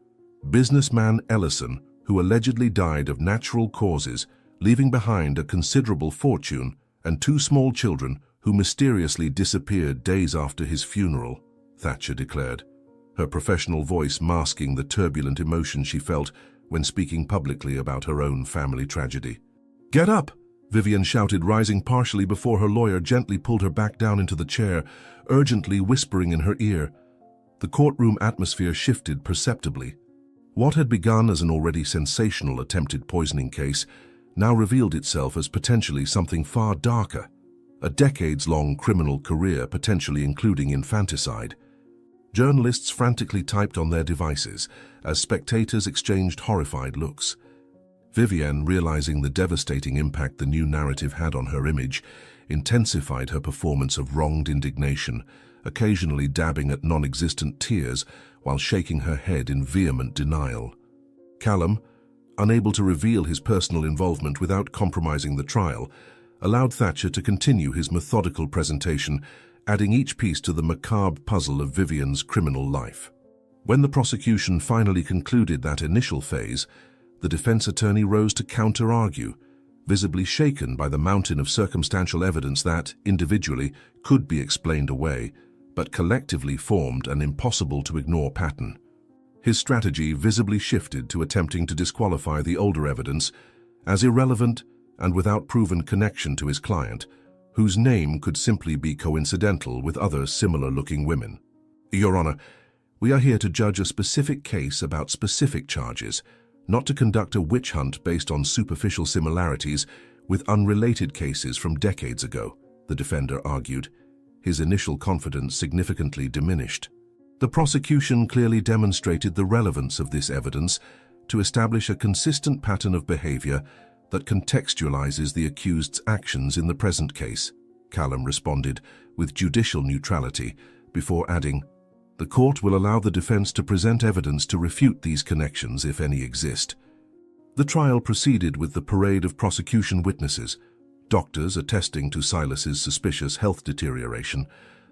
Businessman Ellison, who allegedly died of natural causes, leaving behind a considerable fortune and 2 small children who mysteriously disappeared days after his funeral, Thatcher declared, her professional voice masking the turbulent emotion she felt when speaking publicly about her own family tragedy. "Get up!" Vivienne shouted, rising partially before her lawyer gently pulled her back down into the chair, urgently whispering in her ear. The courtroom atmosphere shifted perceptibly. What had begun as an already sensational attempted poisoning case now revealed itself as potentially something far darker, a decades-long criminal career potentially including infanticide. Journalists frantically typed on their devices as spectators exchanged horrified looks. Vivienne, realizing the devastating impact the new narrative had on her image, intensified her performance of wronged indignation, occasionally dabbing at non-existent tears while shaking her head in vehement denial. Callum, unable to reveal his personal involvement without compromising the trial, allowed Thatcher to continue his methodical presentation, adding each piece to the macabre puzzle of Vivienne's criminal life. When the prosecution finally concluded that initial phase, the defense attorney rose to counter-argue, visibly shaken by the mountain of circumstantial evidence that, individually, could be explained away, but collectively formed an impossible-to-ignore pattern. His strategy visibly shifted to attempting to disqualify the older evidence as irrelevant and without proven connection to his client, whose name could simply be coincidental with other similar-looking women. "Your Honor, we are here to judge a specific case about specific charges, not to conduct a witch hunt based on superficial similarities with unrelated cases from decades ago," the defender argued, his initial confidence significantly diminished. The prosecution clearly demonstrated the relevance of this evidence to establish a consistent pattern of behavior that contextualizes the accused's actions in the present case, Callum responded with judicial neutrality before adding, "The court will allow the defense to present evidence to refute these connections if any exist." The trial proceeded with the parade of prosecution witnesses, doctors attesting to Silas's suspicious health deterioration,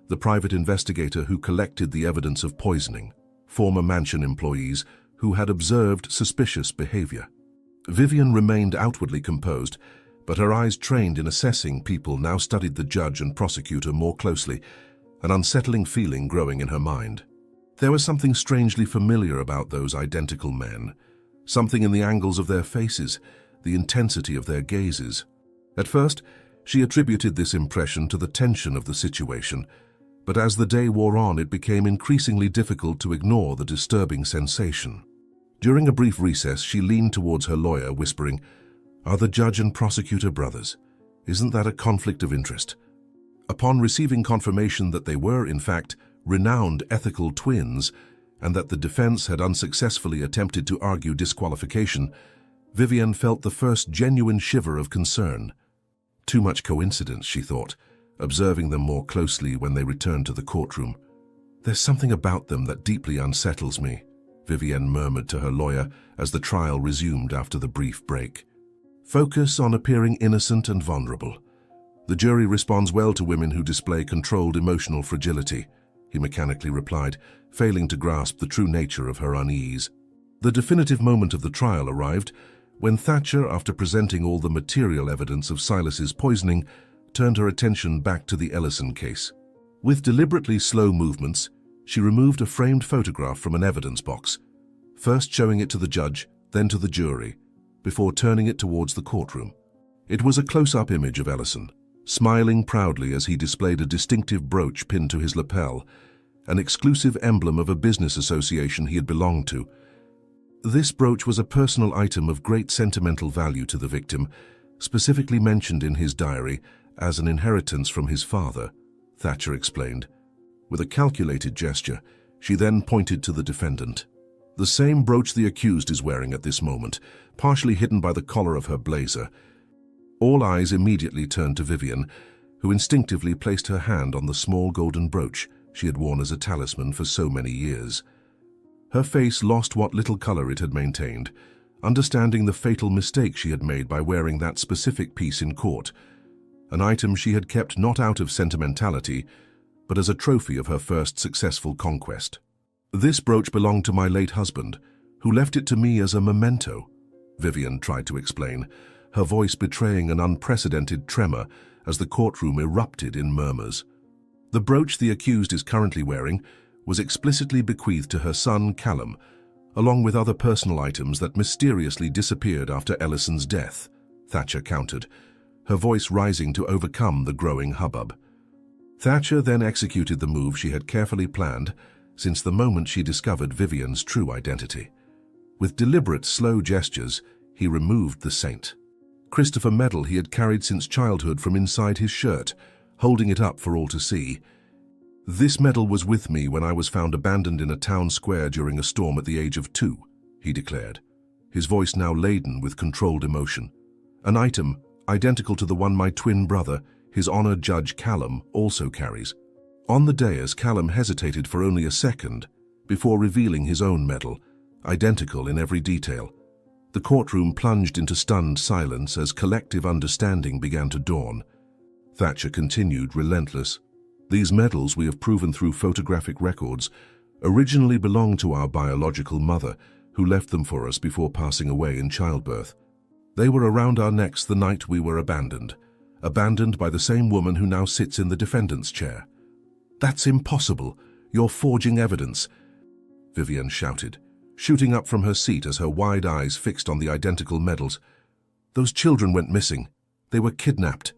the private investigator who collected the evidence of poisoning, former mansion employees who had observed suspicious behavior. Vivian remained outwardly composed, but her eyes trained in assessing people now studied the judge and prosecutor more closely, an unsettling feeling growing in her mind. There was something strangely familiar about those identical men, something in the angles of their faces, the intensity of their gazes. At first, she attributed this impression to the tension of the situation, but as the day wore on, it became increasingly difficult to ignore the disturbing sensation. During a brief recess, she leaned towards her lawyer, whispering, "Are the judge and prosecutor brothers? Isn't that a conflict of interest?" Upon receiving confirmation that they were, in fact, renowned ethical twins, and that the defense had unsuccessfully attempted to argue disqualification, Vivian felt the first genuine shiver of concern. Too much coincidence, she thought, observing them more closely when they returned to the courtroom. "There's something about them that deeply unsettles me," Vivian murmured to her lawyer as the trial resumed after the brief break. "Focus on appearing innocent and vulnerable. The jury responds well to women who display controlled emotional fragility," he mechanically replied, failing to grasp the true nature of her unease. The definitive moment of the trial arrived when Thatcher, after presenting all the material evidence of Silas's poisoning, turned her attention back to the Ellison case. With deliberately slow movements, she removed a framed photograph from an evidence box, first showing it to the judge, then to the jury, before turning it towards the courtroom. It was a close-up image of Ellison, smiling proudly as he displayed a distinctive brooch pinned to his lapel, an exclusive emblem of a business association he had belonged to. This brooch was a personal item of great sentimental value to the victim, specifically mentioned in his diary as an inheritance from his father, Thatcher explained. With a calculated gesture, she then pointed to the defendant. The same brooch the accused is wearing at this moment, partially hidden by the collar of her blazer. All eyes immediately turned to Vivian, who instinctively placed her hand on the small golden brooch she had worn as a talisman for so many years. Her face lost what little color it had maintained, understanding the fatal mistake she had made by wearing that specific piece in court, an item she had kept not out of sentimentality, but as a trophy of her first successful conquest. "This brooch belonged to my late husband, who left it to me as a memento," Vivian tried to explain, her voice betraying an unprecedented tremor as the courtroom erupted in murmurs. The brooch the accused is currently wearing was explicitly bequeathed to her son, Callum, along with other personal items that mysteriously disappeared after Ellison's death, Thatcher countered, her voice rising to overcome the growing hubbub. Thatcher then executed the move she had carefully planned since the moment she discovered Vivian's true identity. With deliberate, slow gestures, he removed the saint. Christopher medal he had carried since childhood from inside his shirt, holding it up for all to see. "This medal was with me when I was found abandoned in a town square during a storm at the age of 2, he declared, his voice now laden with controlled emotion. "An item identical to the one my twin brother, his honored Judge Callum, also carries." On the dais, Callum hesitated for only a second before revealing his own medal, identical in every detail. The courtroom plunged into stunned silence as collective understanding began to dawn. Thatcher continued, relentless. "These medals, we have proven through photographic records, originally belonged to our biological mother, who left them for us before passing away in childbirth. They were around our necks the night we were abandoned by the same woman who now sits in the defendant's chair." "That's impossible. You're forging evidence," Vivian shouted, shooting up from her seat as her wide eyes fixed on the identical medals. "Those children went missing. They were kidnapped."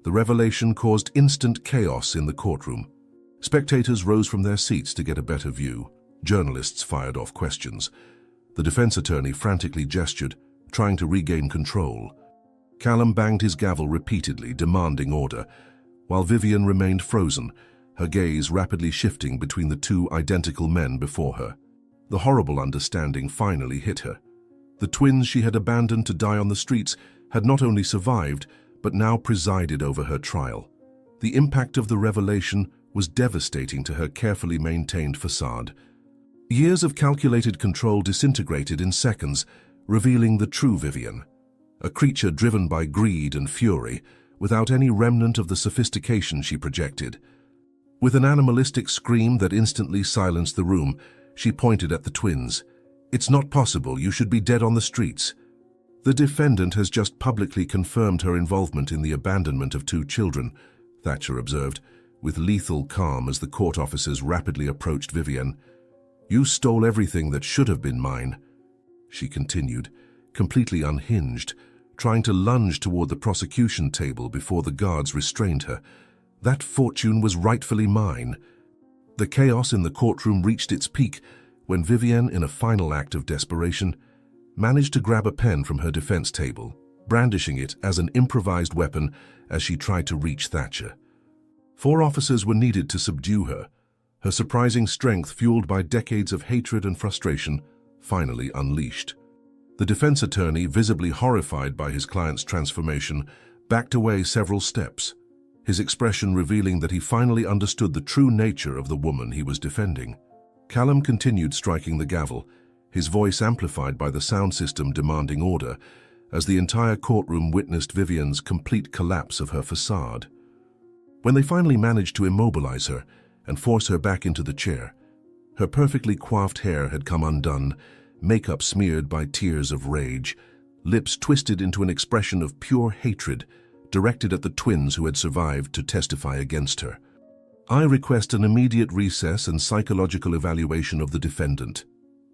The revelation caused instant chaos in the courtroom. Spectators rose from their seats to get a better view. Journalists fired off questions. The defense attorney frantically gestured, trying to regain control. Callum banged his gavel repeatedly, demanding order, while Vivian remained frozen, her gaze rapidly shifting between the two identical men before her. The horrible understanding finally hit her. The twins she had abandoned to die on the streets had not only survived, but now presided over her trial. The impact of the revelation was devastating to her carefully maintained facade. Years of calculated control disintegrated in seconds, revealing the true Vivian, a creature driven by greed and fury, without any remnant of the sophistication she projected. With an animalistic scream that instantly silenced the room, She pointed at the twins. "It's not possible. You should be dead on the streets." "The defendant has just publicly confirmed her involvement in the abandonment of 2 children," Thatcher observed, with lethal calm as the court officers rapidly approached Vivienne. "You stole everything that should have been mine," she continued, completely unhinged, trying to lunge toward the prosecution table before the guards restrained her. "That fortune was rightfully mine." The chaos in the courtroom reached its peak when Vivienne, in a final act of desperation, managed to grab a pen from her defense table, brandishing it as an improvised weapon as she tried to reach Thatcher. 4 officers were needed to subdue her, her surprising strength, fueled by decades of hatred and frustration, finally unleashed. The defense attorney, visibly horrified by his client's transformation, backed away several steps, his expression revealing that he finally understood the true nature of the woman he was defending. Callum continued striking the gavel, his voice amplified by the sound system demanding order, as the entire courtroom witnessed Vivienne's complete collapse of her facade. When they finally managed to immobilize her and force her back into the chair, her perfectly coiffed hair had come undone, makeup smeared by tears of rage, lips twisted into an expression of pure hatred directed at the twins who had survived to testify against her. "I request an immediate recess and psychological evaluation of the defendant,"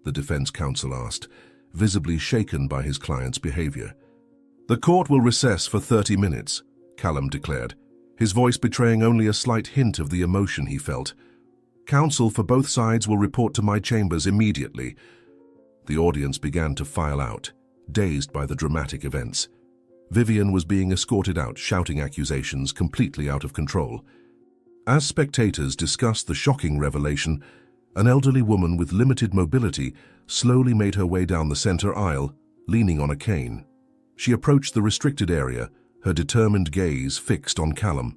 the defense counsel asked, visibly shaken by his client's behavior. "The court will recess for 30 minutes, Callum declared, his voice betraying only a slight hint of the emotion he felt. "Counsel for both sides will report to my chambers immediately." The audience began to file out, dazed by the dramatic events. Vivienne was being escorted out, shouting accusations completely out of control. As spectators discussed the shocking revelation, an elderly woman with limited mobility slowly made her way down the center aisle, leaning on a cane. She approached the restricted area, her determined gaze fixed on Callum.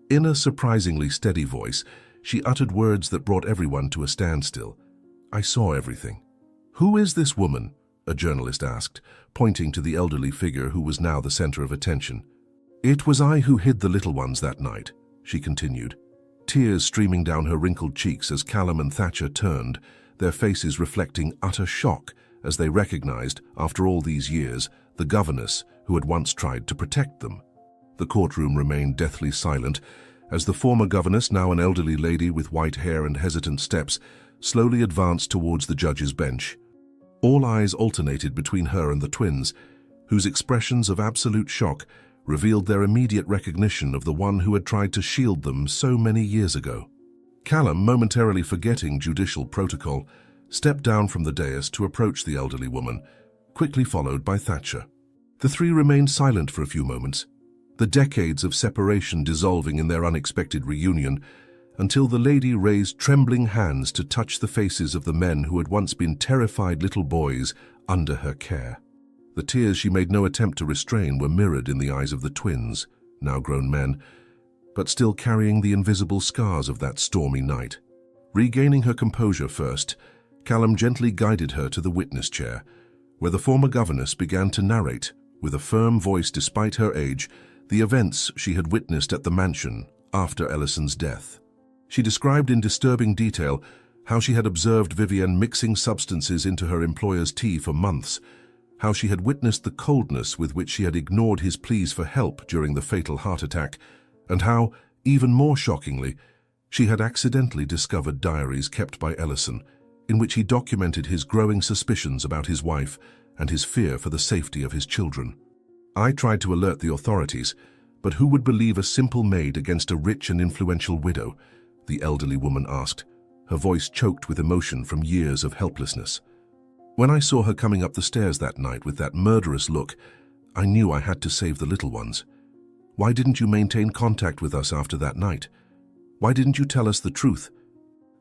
In a surprisingly steady voice, she uttered words that brought everyone to a standstill. "I saw everything." "Who is this woman?" a journalist asked, pointing to the elderly figure who was now the center of attention. "It was I who hid the little ones that night," she continued, tears streaming down her wrinkled cheeks as Callum and Thatcher turned, their faces reflecting utter shock as they recognized, after all these years, the governess who had once tried to protect them. The courtroom remained deathly silent as the former governess, now an elderly lady with white hair and hesitant steps, slowly advanced towards the judge's bench. All eyes alternated between her and the twins, whose expressions of absolute shock revealed their immediate recognition of the one who had tried to shield them so many years ago. Callum, momentarily forgetting judicial protocol, stepped down from the dais to approach the elderly woman, quickly followed by Thatcher. The 3 remained silent for a few moments, the decades of separation dissolving in their unexpected reunion, until the lady raised trembling hands to touch the faces of the men who had once been terrified little boys under her care. The tears she made no attempt to restrain were mirrored in the eyes of the twins, now grown men, but still carrying the invisible scars of that stormy night. Regaining her composure first, Callum gently guided her to the witness chair, where the former governess began to narrate, with a firm voice despite her age, the events she had witnessed at the mansion after Ellison's death. She described in disturbing detail how she had observed Vivienne mixing substances into her employer's tea for months, how she had witnessed the coldness with which she had ignored his pleas for help during the fatal heart attack, and how, even more shockingly, she had accidentally discovered diaries kept by Ellison, in which he documented his growing suspicions about his wife and his fear for the safety of his children. "I tried to alert the authorities, but who would believe a simple maid against a rich and influential widow?" the elderly woman asked, her voice choked with emotion from years of helplessness. "When I saw her coming up the stairs that night with that murderous look, I knew I had to save the little ones. Why didn't you maintain contact with us after that night? Why didn't you tell us the truth?"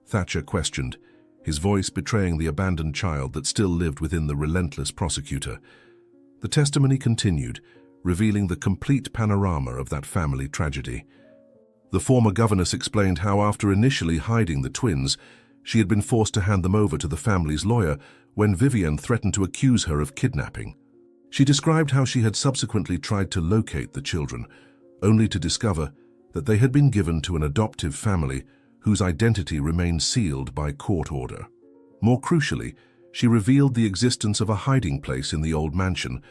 Thatcher questioned, his voice betraying the abandoned child that still lived within the relentless prosecutor. The testimony continued, revealing the complete panorama of that family tragedy. The former governess explained how, after initially hiding the twins, she had been forced to hand them over to the family's lawyer when Vivienne threatened to accuse her of kidnapping. She described how she had subsequently tried to locate the children, only to discover that they had been given to an adoptive family whose identity remained sealed by court order. More crucially, she revealed the existence of a hiding place in the old mansion,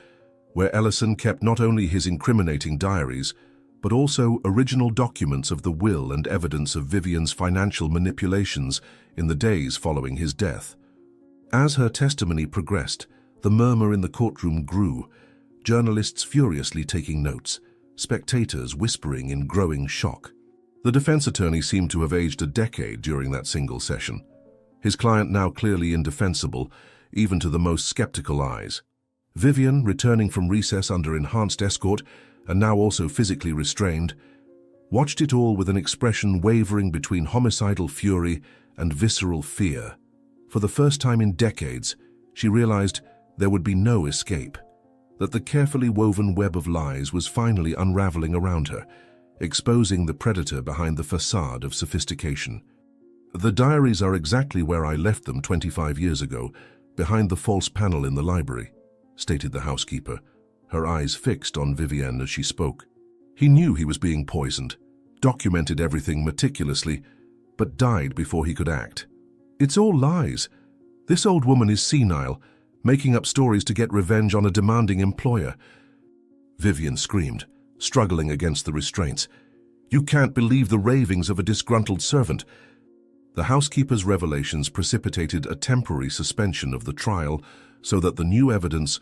where Ellison kept not only his incriminating diaries, but also original documents of the will and evidence of Vivian's financial manipulations in the days following his death. As her testimony progressed, the murmur in the courtroom grew, journalists furiously taking notes, spectators whispering in growing shock. The defense attorney seemed to have aged a decade during that single session, his client now clearly indefensible, even to the most skeptical eyes. Vivian, returning from recess under enhanced escort and now also physically restrained, watched it all with an expression wavering between homicidal fury and visceral fear. For the first time in decades, she realized there would be no escape, that the carefully woven web of lies was finally unraveling around her, exposing the predator behind the facade of sophistication. "The diaries are exactly where I left them 25 years ago, behind the false panel in the library," stated the housekeeper, her eyes fixed on Vivian as she spoke. He knew he was being poisoned, documented everything meticulously, but died before he could act. "It's all lies. This old woman is senile, making up stories to get revenge on a demanding employer," Vivian screamed, struggling against the restraints. "You can't believe the ravings of a disgruntled servant." The housekeeper's revelations precipitated a temporary suspension of the trial so that the new evidence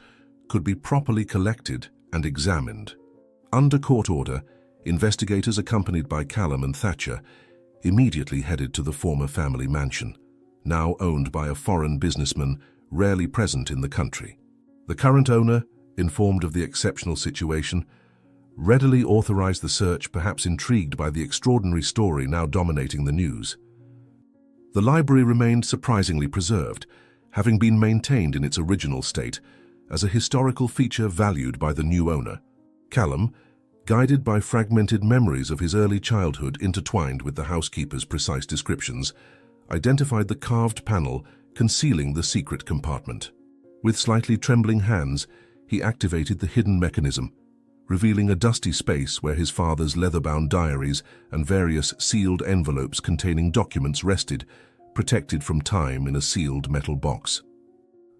could be properly collected and examined. Under court order, investigators accompanied by Callum and Thatcher immediately headed to the former family mansion, now owned by a foreign businessman rarely present in the country. The current owner, informed of the exceptional situation, readily authorized the search, perhaps intrigued by the extraordinary story now dominating the news. The library remained surprisingly preserved, having been maintained in its original state as a historical feature valued by the new owner. Callum, guided by fragmented memories of his early childhood intertwined with the housekeeper's precise descriptions, identified the carved panel concealing the secret compartment. With slightly trembling hands, he activated the hidden mechanism, revealing a dusty space where his father's leather-bound diaries and various sealed envelopes containing documents rested, protected from time in a sealed metal box.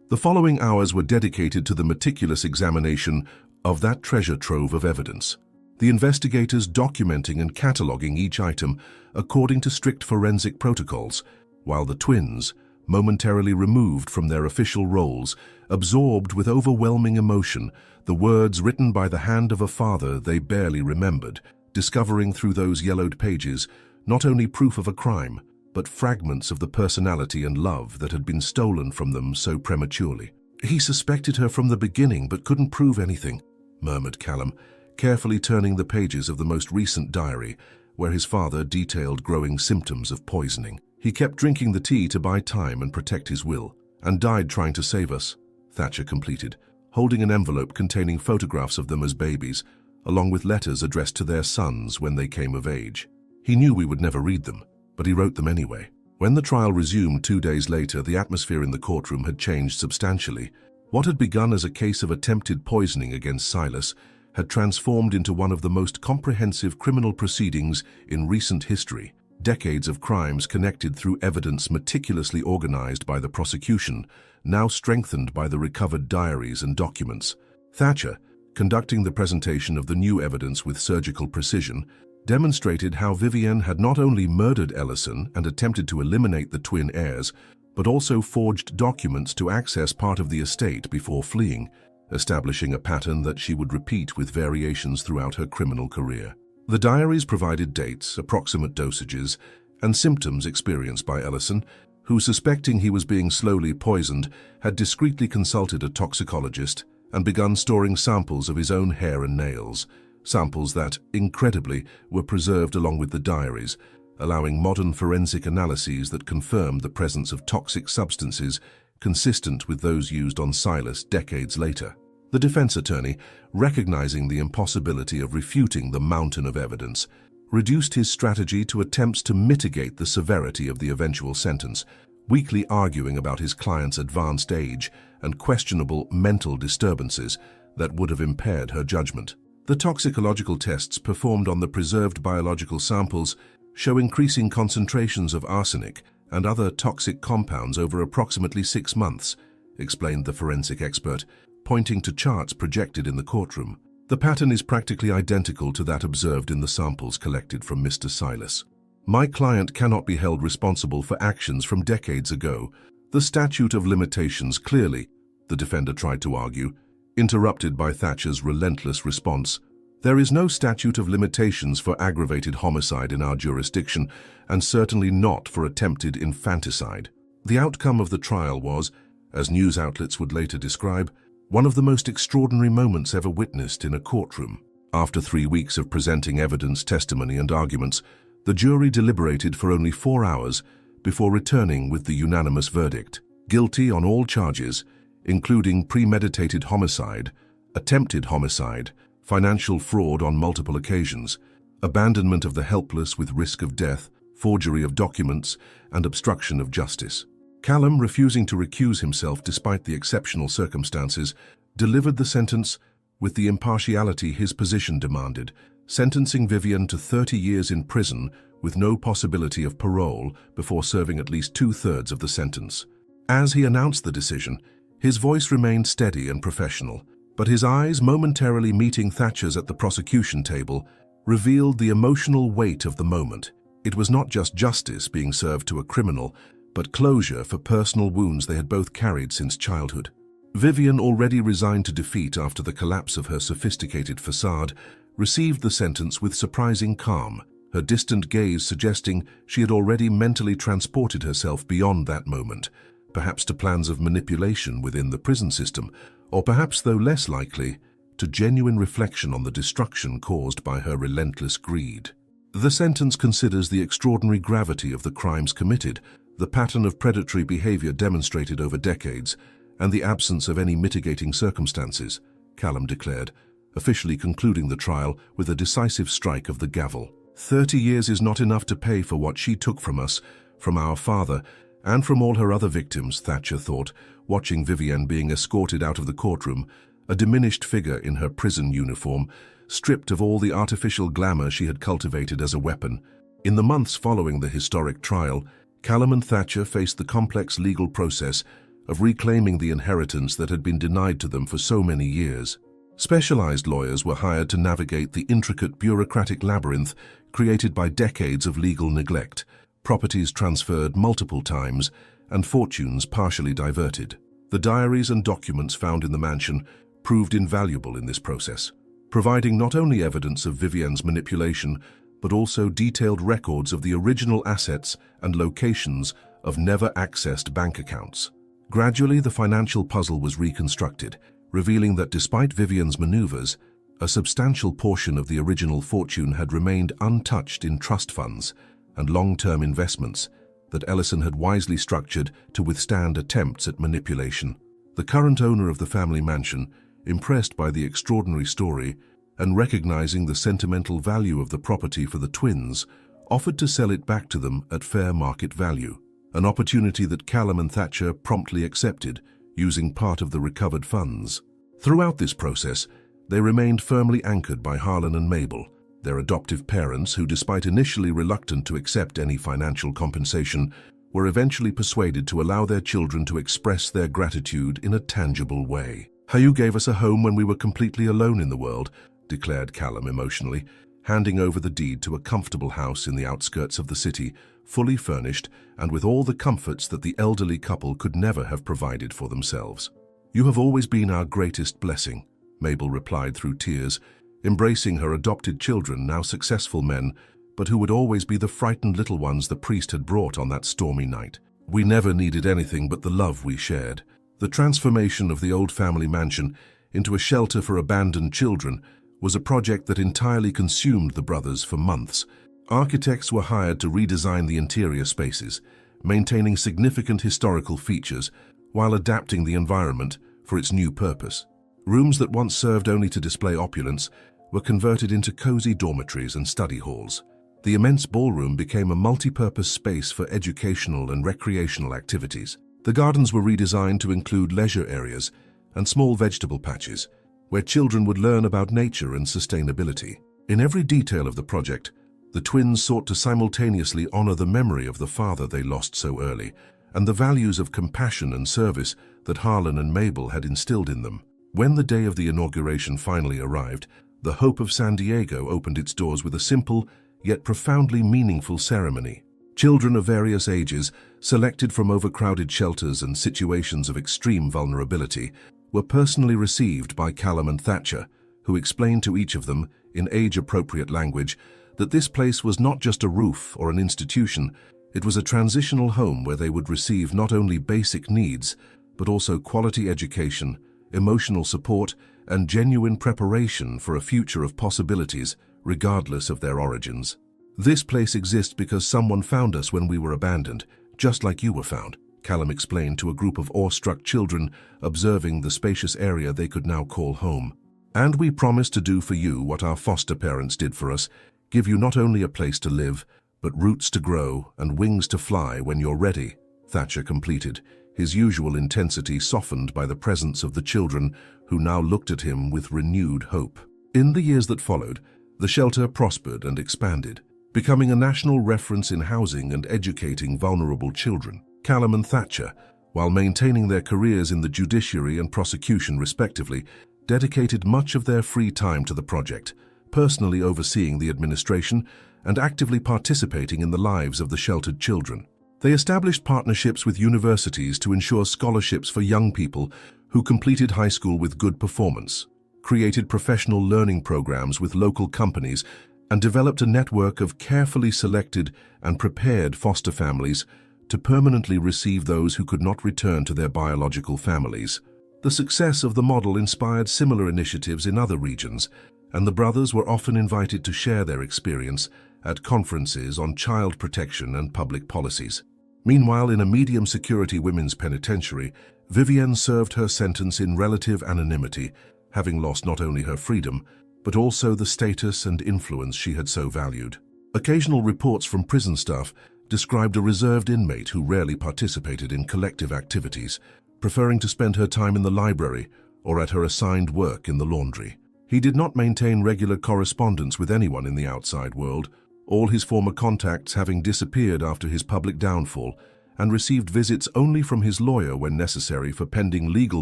The following hours were dedicated to the meticulous examination of that treasure trove of evidence, the investigators documenting and cataloging each item according to strict forensic protocols, while the twins, momentarily removed from their official roles, absorbed with overwhelming emotion the words written by the hand of a father they barely remembered, discovering through those yellowed pages not only proof of a crime, but fragments of the personality and love that had been stolen from them so prematurely. "He suspected her from the beginning but couldn't prove anything," murmured Callum, carefully turning the pages of the most recent diary, where his father detailed growing symptoms of poisoning. "He kept drinking the tea to buy time and protect his will, and died trying to save us," Thatcher completed, holding an envelope containing photographs of them as babies, along with letters addressed to their sons when they came of age. He knew we would never read them, but he wrote them anyway. When the trial resumed 2 days later, the atmosphere in the courtroom had changed substantially. What had begun as a case of attempted poisoning against Silas had transformed into one of the most comprehensive criminal proceedings in recent history. Decades of crimes connected through evidence meticulously organized by the prosecution, now strengthened by the recovered diaries and documents. Thatcher, conducting the presentation of the new evidence with surgical precision, demonstrated how Vivian had not only murdered Ellison and attempted to eliminate the twin heirs, but also forged documents to access part of the estate before fleeing, establishing a pattern that she would repeat with variations throughout her criminal career. The diaries provided dates, approximate dosages, and symptoms experienced by Ellison, who, suspecting he was being slowly poisoned, had discreetly consulted a toxicologist and begun storing samples of his own hair and nails, samples that, incredibly, were preserved along with the diaries, allowing modern forensic analyses that confirmed the presence of toxic substances consistent with those used on Silas decades later. The defense attorney, recognizing the impossibility of refuting the mountain of evidence, reduced his strategy to attempts to mitigate the severity of the eventual sentence, weakly arguing about his client's advanced age and questionable mental disturbances that would have impaired her judgment. The toxicological tests performed on the preserved biological samples show increasing concentrations of arsenic and other toxic compounds over approximately 6 months, explained the forensic expert, pointing to charts projected in the courtroom. The pattern is practically identical to that observed in the samples collected from Mr. Silas. My client cannot be held responsible for actions from decades ago. The statute of limitations clearly, the defender tried to argue, interrupted by Thatcher's relentless response. There is no statute of limitations for aggravated homicide in our jurisdiction, and certainly not for attempted infanticide. The outcome of the trial was, as news outlets would later describe, one of the most extraordinary moments ever witnessed in a courtroom. After 3 weeks of presenting evidence, testimony, and arguments, the jury deliberated for only 4 hours before returning with the unanimous verdict: guilty on all charges, including premeditated homicide, attempted homicide, financial fraud on multiple occasions, abandonment of the helpless with risk of death, forgery of documents, and obstruction of justice. Callum, refusing to recuse himself despite the exceptional circumstances, delivered the sentence with the impartiality his position demanded, sentencing Vivian to 30 years in prison with no possibility of parole before serving at least 2/3 of the sentence. As he announced the decision, his voice remained steady and professional, but his eyes, momentarily meeting Thatcher's at the prosecution table, revealed the emotional weight of the moment. It was not just justice being served to a criminal, but closure for personal wounds they had both carried since childhood. Vivian, already resigned to defeat after the collapse of her sophisticated facade, received the sentence with surprising calm, her distant gaze suggesting she had already mentally transported herself beyond that moment, perhaps to plans of manipulation within the prison system, or perhaps, though less likely, to genuine reflection on the destruction caused by her relentless greed. The sentence considers the extraordinary gravity of the crimes committed, the pattern of predatory behavior demonstrated over decades, and the absence of any mitigating circumstances, Callum declared, officially concluding the trial with a decisive strike of the gavel. 30 years is not enough to pay for what she took from us, from our father, and from all her other victims, Thatcher thought, watching Vivian being escorted out of the courtroom, a diminished figure in her prison uniform, stripped of all the artificial glamour she had cultivated as a weapon. In the months following the historic trial, Callum and Thatcher faced the complex legal process of reclaiming the inheritance that had been denied to them for so many years. Specialized lawyers were hired to navigate the intricate bureaucratic labyrinth created by decades of legal neglect, properties transferred multiple times, and fortunes partially diverted. The diaries and documents found in the mansion proved invaluable in this process, providing not only evidence of Vivian's manipulation, but also detailed records of the original assets and locations of never-accessed bank accounts. Gradually, the financial puzzle was reconstructed, revealing that despite Vivian's maneuvers, a substantial portion of the original fortune had remained untouched in trust funds and long-term investments that Ellison had wisely structured to withstand attempts at manipulation. The current owner of the family mansion, impressed by the extraordinary story and recognizing the sentimental value of the property for the twins, offered to sell it back to them at fair market value, an opportunity that Callum and Thatcher promptly accepted, using part of the recovered funds. Throughout this process, they remained firmly anchored by Harlan and Mabel, their adoptive parents who, despite initially reluctant to accept any financial compensation, were eventually persuaded to allow their children to express their gratitude in a tangible way. "You gave us a home when we were completely alone in the world," declared Callum emotionally, handing over the deed to a comfortable house in the outskirts of the city, fully furnished and with all the comforts that the elderly couple could never have provided for themselves. "You have always been our greatest blessing," Mabel replied through tears, embracing her adopted children, now successful men, but who would always be the frightened little ones the priest had brought on that stormy night. "We never needed anything but the love we shared." The transformation of the old family mansion into a shelter for abandoned children was a project that entirely consumed the brothers for months. Architects were hired to redesign the interior spaces, maintaining significant historical features while adapting the environment for its new purpose. Rooms that once served only to display opulence were converted into cozy dormitories and study halls. The immense ballroom became a multi-purpose space for educational and recreational activities. The gardens were redesigned to include leisure areas and small vegetable patches, where children would learn about nature and sustainability. In every detail of the project, The twins sought to simultaneously honor the memory of the father they lost so early, and the values of compassion and service that Harlan and Mabel had instilled in them. When the day of the inauguration finally arrived, the Hope of San Diego opened its doors with a simple, yet profoundly meaningful ceremony. Children of various ages, selected from overcrowded shelters and situations of extreme vulnerability, were personally received by Callum and Thatcher, who explained to each of them, in age-appropriate language, that this place was not just a roof or an institution, it was a transitional home where they would receive not only basic needs, but also quality education, emotional support, and genuine preparation for a future of possibilities, regardless of their origins. "This place exists because someone found us when we were abandoned, just like you were found," Callum explained to a group of awestruck children observing the spacious area they could now call home. "And we promise to do for you what our foster parents did for us, give you not only a place to live, but roots to grow and wings to fly when you're ready," Thatcher completed, his usual intensity softened by the presence of the children who now looked at him with renewed hope. In the years that followed, the shelter prospered and expanded, becoming a national reference in housing and educating vulnerable children. Callum and Thatcher, while maintaining their careers in the judiciary and prosecution respectively, dedicated much of their free time to the project, personally overseeing the administration and actively participating in the lives of the sheltered children. They established partnerships with universities to ensure scholarships for young people who completed high school with good performance, created professional learning programs with local companies, and developed a network of carefully selected and prepared foster families to permanently receive those who could not return to their biological families. The success of the model inspired similar initiatives in other regions, and the brothers were often invited to share their experience at conferences on child protection and public policies. Meanwhile, in a medium-security women's penitentiary, Vivienne served her sentence in relative anonymity, having lost not only her freedom, but also the status and influence she had so valued. Occasional reports from prison staff described a reserved inmate who rarely participated in collective activities, preferring to spend her time in the library or at her assigned work in the laundry. He did not maintain regular correspondence with anyone in the outside world, all his former contacts having disappeared after his public downfall, and received visits only from his lawyer when necessary for pending legal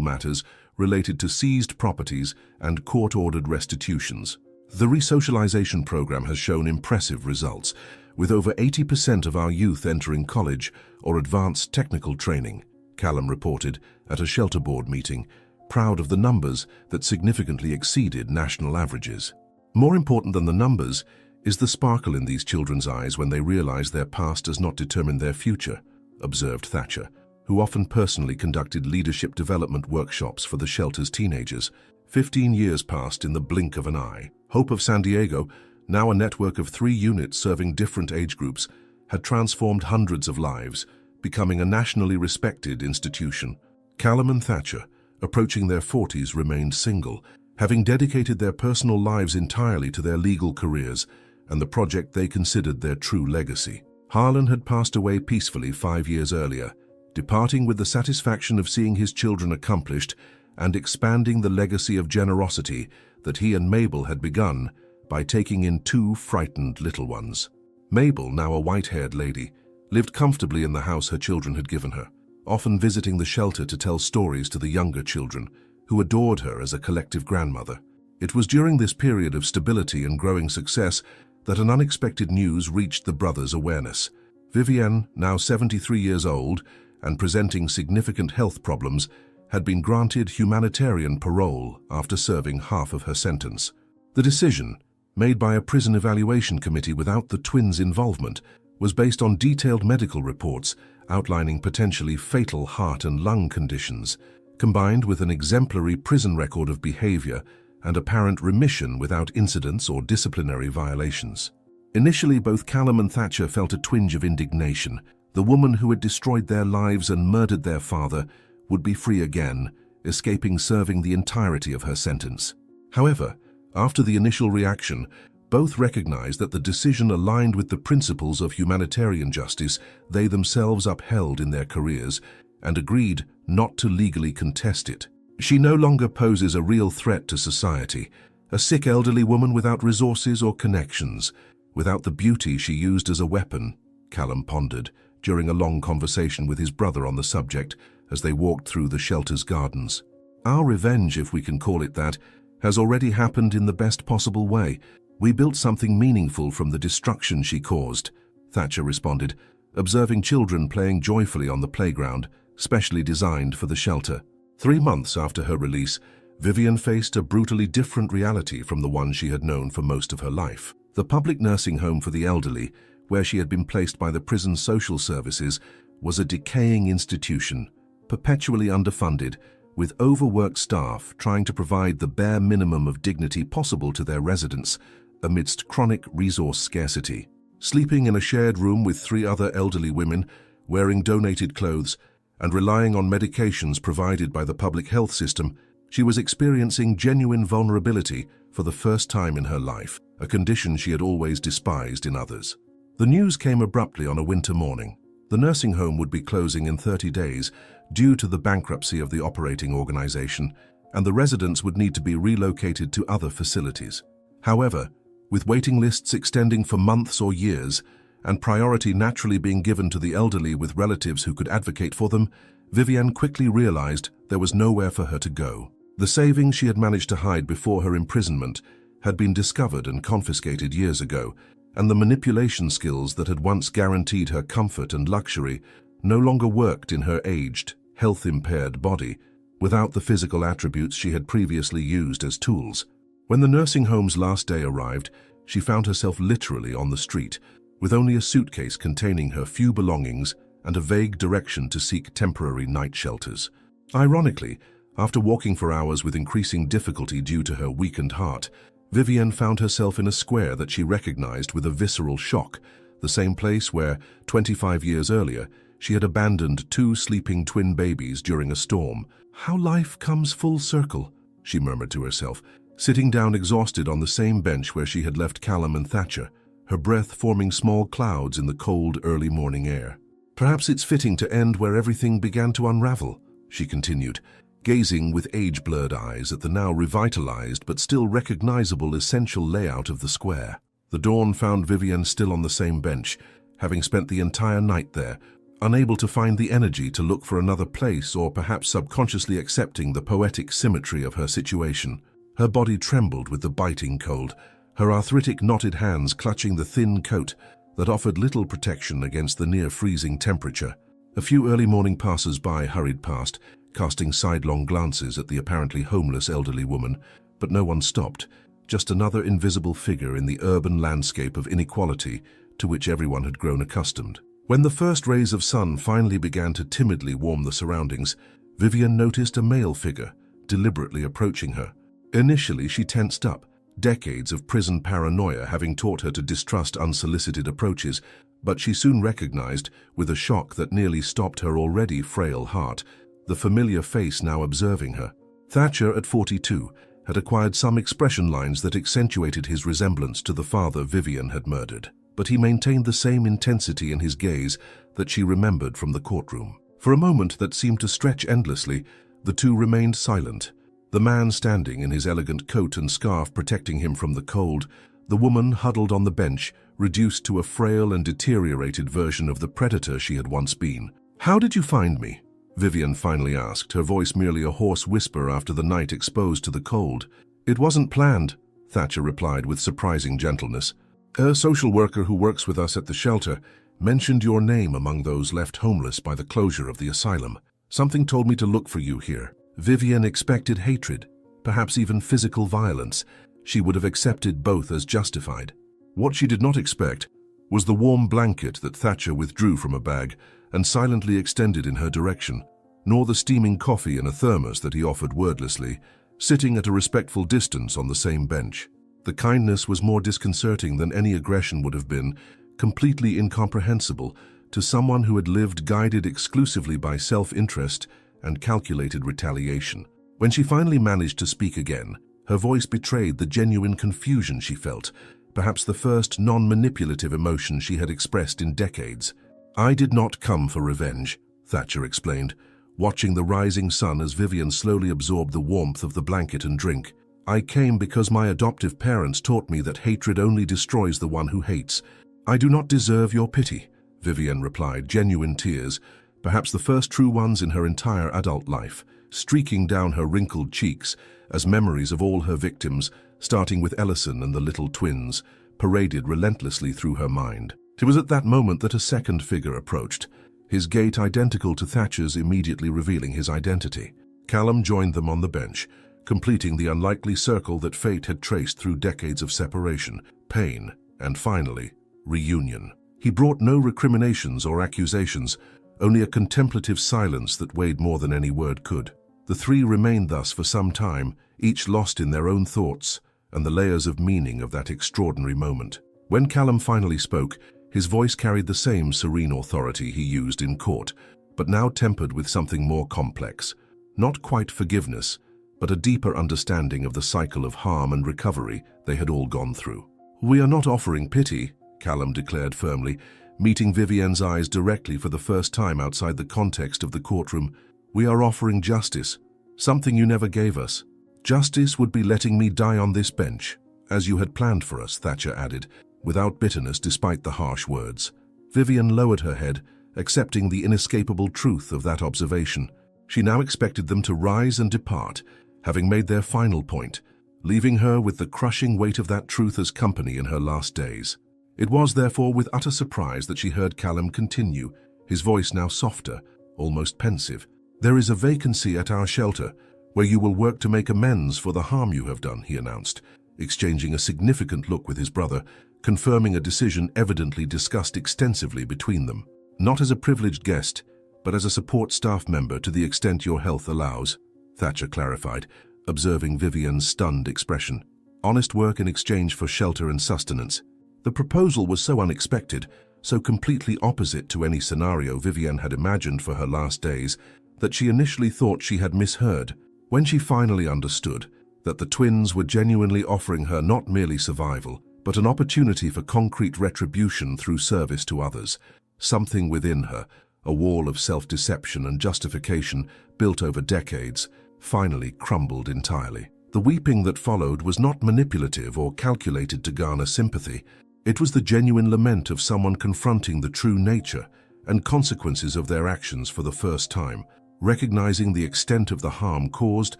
matters related to seized properties and court-ordered restitutions. The resocialization program has shown impressive results, with over 80% of our youth entering college or advanced technical training, Callum reported at a shelter board meeting, proud of the numbers that significantly exceeded national averages. More important than the numbers is the sparkle in these children's eyes when they realize their past does not determine their future, observed Thatcher, who often personally conducted leadership development workshops for the shelter's teenagers. 15 years passed in the blink of an eye. Hope of San Diego, now a network of 3 units serving different age groups, had transformed hundreds of lives, becoming a nationally respected institution. Callum and Thatcher, approaching their 40s, remained single, having dedicated their personal lives entirely to their legal careers and the project they considered their true legacy. Harlan had passed away peacefully 5 years earlier, departing with the satisfaction of seeing his children accomplished and expanding the legacy of generosity that he and Mabel had begun by taking in 2 frightened little ones. Mabel, now a white-haired lady, lived comfortably in the house her children had given her, often visiting the shelter to tell stories to the younger children, who adored her as a collective grandmother. It was during this period of stability and growing success that an unexpected news reached the brothers' awareness. Vivienne, now 73 years old and presenting significant health problems, had been granted humanitarian parole after serving half of her sentence. The decision, made by a prison evaluation committee without the twins' involvement, was based on detailed medical reports outlining potentially fatal heart and lung conditions, combined with an exemplary prison record of behavior and apparent remission without incidents or disciplinary violations. Initially, both Callum and Thatcher felt a twinge of indignation. The woman who had destroyed their lives and murdered their father would be free again, escaping serving the entirety of her sentence. However, after the initial reaction, both recognized that the decision aligned with the principles of humanitarian justice they themselves upheld in their careers and agreed not to legally contest it. She no longer poses a real threat to society, a sick elderly woman without resources or connections. without the beauty she used as a weapon, Callum pondered during a long conversation with his brother on the subject as they walked through the shelter's gardens. Our revenge, if we can call it that, has already happened in the best possible way. We built something meaningful from the destruction she caused, Thatcher responded, observing children playing joyfully on the playground, specially designed for the shelter. 3 months after her release, Vivian faced a brutally different reality from the one she had known for most of her life. The public nursing home for the elderly, where she had been placed by the prison social services, was a decaying institution, perpetually underfunded, with overworked staff trying to provide the bare minimum of dignity possible to their residents amidst chronic resource scarcity. Sleeping in a shared room with 3 other elderly women, wearing donated clothes, and relying on medications provided by the public health system, she was experiencing genuine vulnerability for the first time in her life, a condition she had always despised in others. The news came abruptly on a winter morning. The nursing home would be closing in 30 days due to the bankruptcy of the operating organization, and the residents would need to be relocated to other facilities. However, with waiting lists extending for months or years, and priority naturally being given to the elderly with relatives who could advocate for them, Vivian quickly realized there was nowhere for her to go. The savings she had managed to hide before her imprisonment had been discovered and confiscated years ago, and the manipulation skills that had once guaranteed her comfort and luxury no longer worked in her aged, health-impaired body, without the physical attributes she had previously used as tools. When the nursing home's last day arrived, she found herself literally on the street, with only a suitcase containing her few belongings and a vague direction to seek temporary night shelters. Ironically, after walking for hours with increasing difficulty due to her weakened heart, Vivian found herself in a square that she recognized with a visceral shock, the same place where, 25 years earlier, she had abandoned 2 sleeping twin babies during a storm. "How life comes full circle," she murmured to herself, sitting down exhausted on the same bench where she had left Callum and Thatcher, her breath forming small clouds in the cold early morning air. "Perhaps it's fitting to end where everything began to unravel," she continued, gazing with age-blurred eyes at the now revitalized but still recognizable essential layout of the square. The dawn found Vivian still on the same bench, having spent the entire night there, unable to find the energy to look for another place or perhaps subconsciously accepting the poetic symmetry of her situation. Her body trembled with the biting cold, her arthritic knotted hands clutching the thin coat that offered little protection against the near-freezing temperature. A few early morning passers-by hurried past, casting sidelong glances at the apparently homeless elderly woman, but no one stopped, just another invisible figure in the urban landscape of inequality to which everyone had grown accustomed. When the first rays of sun finally began to timidly warm the surroundings, Vivian noticed a male figure deliberately approaching her. Initially, she tensed up, decades of prison paranoia having taught her to distrust unsolicited approaches, but she soon recognized, with a shock that nearly stopped her already frail heart, the familiar face now observing her. Thatcher, at 42, had acquired some expression lines that accentuated his resemblance to the father Vivian had murdered, but he maintained the same intensity in his gaze that she remembered from the courtroom. For a moment that seemed to stretch endlessly, the two remained silent, the man standing in his elegant coat and scarf protecting him from the cold, the woman huddled on the bench, reduced to a frail and deteriorated version of the predator she had once been. "How did you find me?" Vivian finally asked, her voice merely a hoarse whisper after the night exposed to the cold. "It wasn't planned," Thatcher replied with surprising gentleness. "A social worker who works with us at the shelter mentioned your name among those left homeless by the closure of the asylum. Something told me to look for you here." Vivian expected hatred, perhaps even physical violence. She would have accepted both as justified. What she did not expect was the warm blanket that Thatcher withdrew from a bag and silently extended in her direction, nor the steaming coffee in a thermos that he offered wordlessly, sitting at a respectful distance on the same bench. The kindness was more disconcerting than any aggression would have been, completely incomprehensible to someone who had lived guided exclusively by self-interest and calculated retaliation. When she finally managed to speak again, her voice betrayed the genuine confusion she felt, perhaps the first non-manipulative emotion she had expressed in decades. "I did not come for revenge," Thatcher explained, watching the rising sun as Vivian slowly absorbed the warmth of the blanket and drink. "I came because my adoptive parents taught me that hatred only destroys the one who hates. I do not deserve your pity," Vivienne replied, genuine tears, perhaps the first true ones in her entire adult life, streaking down her wrinkled cheeks as memories of all her victims, starting with Ellison and the little twins, paraded relentlessly through her mind. It was at that moment that a second figure approached, his gait identical to Thatcher's, immediately revealing his identity. Callum joined them on the bench, completing the unlikely circle that fate had traced through decades of separation, pain, and finally, reunion. He brought no recriminations or accusations, only a contemplative silence that weighed more than any word could. The three remained thus for some time, each lost in their own thoughts and the layers of meaning of that extraordinary moment. When Callum finally spoke, his voice carried the same serene authority he used in court, but now tempered with something more complex. Not quite forgiveness, but a deeper understanding of the cycle of harm and recovery they had all gone through. "We are not offering pity," Callum declared firmly, meeting Vivienne's eyes directly for the first time outside the context of the courtroom. "We are offering justice, something you never gave us. Justice would be letting me die on this bench, as you had planned for us," Thatcher added, without bitterness despite the harsh words. Vivienne lowered her head, accepting the inescapable truth of that observation. She now expected them to rise and depart, having made their final point, leaving her with the crushing weight of that truth as company in her last days. It was therefore with utter surprise that she heard Callum continue, his voice now softer, almost pensive. "There is a vacancy at our shelter, where you will work to make amends for the harm you have done," he announced, exchanging a significant look with his brother, confirming a decision evidently discussed extensively between them. "Not as a privileged guest, but as a support staff member to the extent your health allows," Thatcher clarified, observing Vivienne's stunned expression. "Honest work in exchange for shelter and sustenance." The proposal was so unexpected, so completely opposite to any scenario Vivienne had imagined for her last days, that she initially thought she had misheard. When she finally understood that the twins were genuinely offering her not merely survival, but an opportunity for concrete retribution through service to others, something within her, a wall of self-deception and justification built over decades, finally crumbled entirely. The weeping that followed was not manipulative or calculated to garner sympathy. It was the genuine lament of someone confronting the true nature and consequences of their actions for the first time, recognizing the extent of the harm caused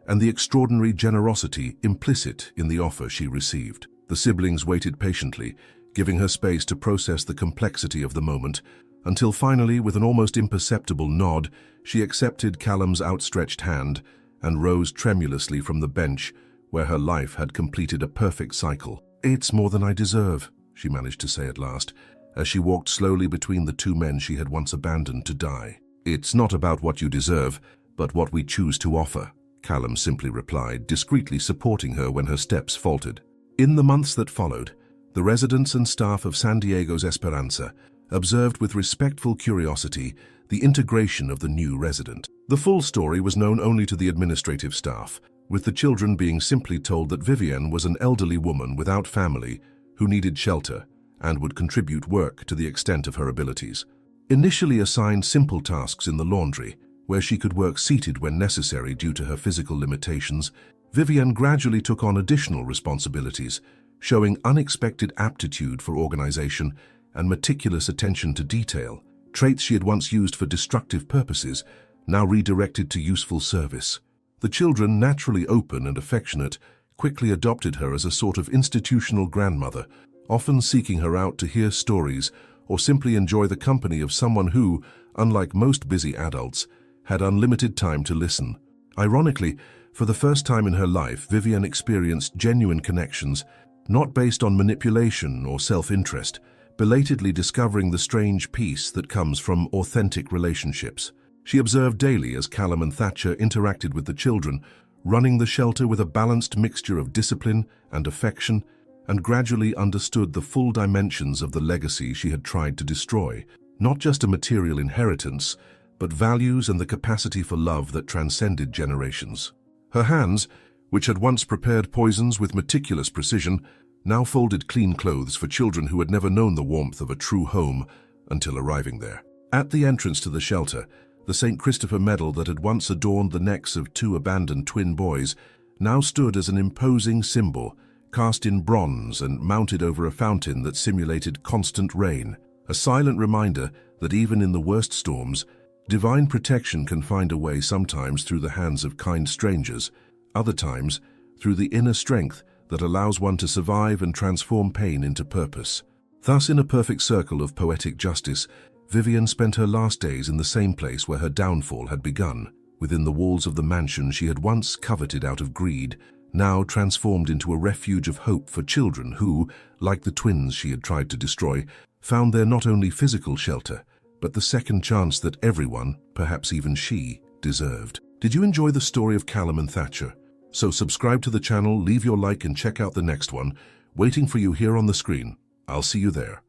and the extraordinary generosity implicit in the offer she received. The siblings waited patiently, giving her space to process the complexity of the moment, until finally, with an almost imperceptible nod, she accepted Callum's outstretched hand and rose tremulously from the bench where her life had completed a perfect cycle. "It's more than I deserve," she managed to say at last, as she walked slowly between the two men she had once abandoned to die. "It's not about what you deserve, but what we choose to offer," Callum simply replied, discreetly supporting her when her steps faltered. In the months that followed, the residents and staff of San Diego's Esperanza observed with respectful curiosity the integration of the new resident. The full story was known only to the administrative staff, with the children being simply told that Vivienne was an elderly woman without family who needed shelter and would contribute work to the extent of her abilities. Initially assigned simple tasks in the laundry, where she could work seated when necessary due to her physical limitations, Vivienne gradually took on additional responsibilities, showing unexpected aptitude for organization and meticulous attention to detail, traits she had once used for destructive purposes, now redirected to useful service. The children, naturally open and affectionate, quickly adopted her as a sort of institutional grandmother, often seeking her out to hear stories or simply enjoy the company of someone who, unlike most busy adults, had unlimited time to listen. Ironically, for the first time in her life, Vivienne experienced genuine connections, not based on manipulation or self-interest, belatedly discovering the strange peace that comes from authentic relationships. She observed daily as Callum and Thatcher interacted with the children, running the shelter with a balanced mixture of discipline and affection, and gradually understood the full dimensions of the legacy she had tried to destroy, not just a material inheritance, but values and the capacity for love that transcended generations. Her hands, which had once prepared poisons with meticulous precision, now folded clean clothes for children who had never known the warmth of a true home until arriving there. At the entrance to the shelter, the St. Christopher medal that had once adorned the necks of two abandoned twin boys now stood as an imposing symbol, cast in bronze and mounted over a fountain that simulated constant rain, a silent reminder that even in the worst storms, divine protection can find a way, sometimes through the hands of kind strangers, other times through the inner strength that allows one to survive and transform pain into purpose. Thus, in a perfect circle of poetic justice, Vivian spent her last days in the same place where her downfall had begun, within the walls of the mansion she had once coveted out of greed, now transformed into a refuge of hope for children who, like the twins she had tried to destroy, found there not only physical shelter, but the second chance that everyone, perhaps even she, deserved. Did you enjoy the story of Callum and Thatcher? So subscribe to the channel, leave your like and check out the next one, waiting for you here on the screen. I'll see you there.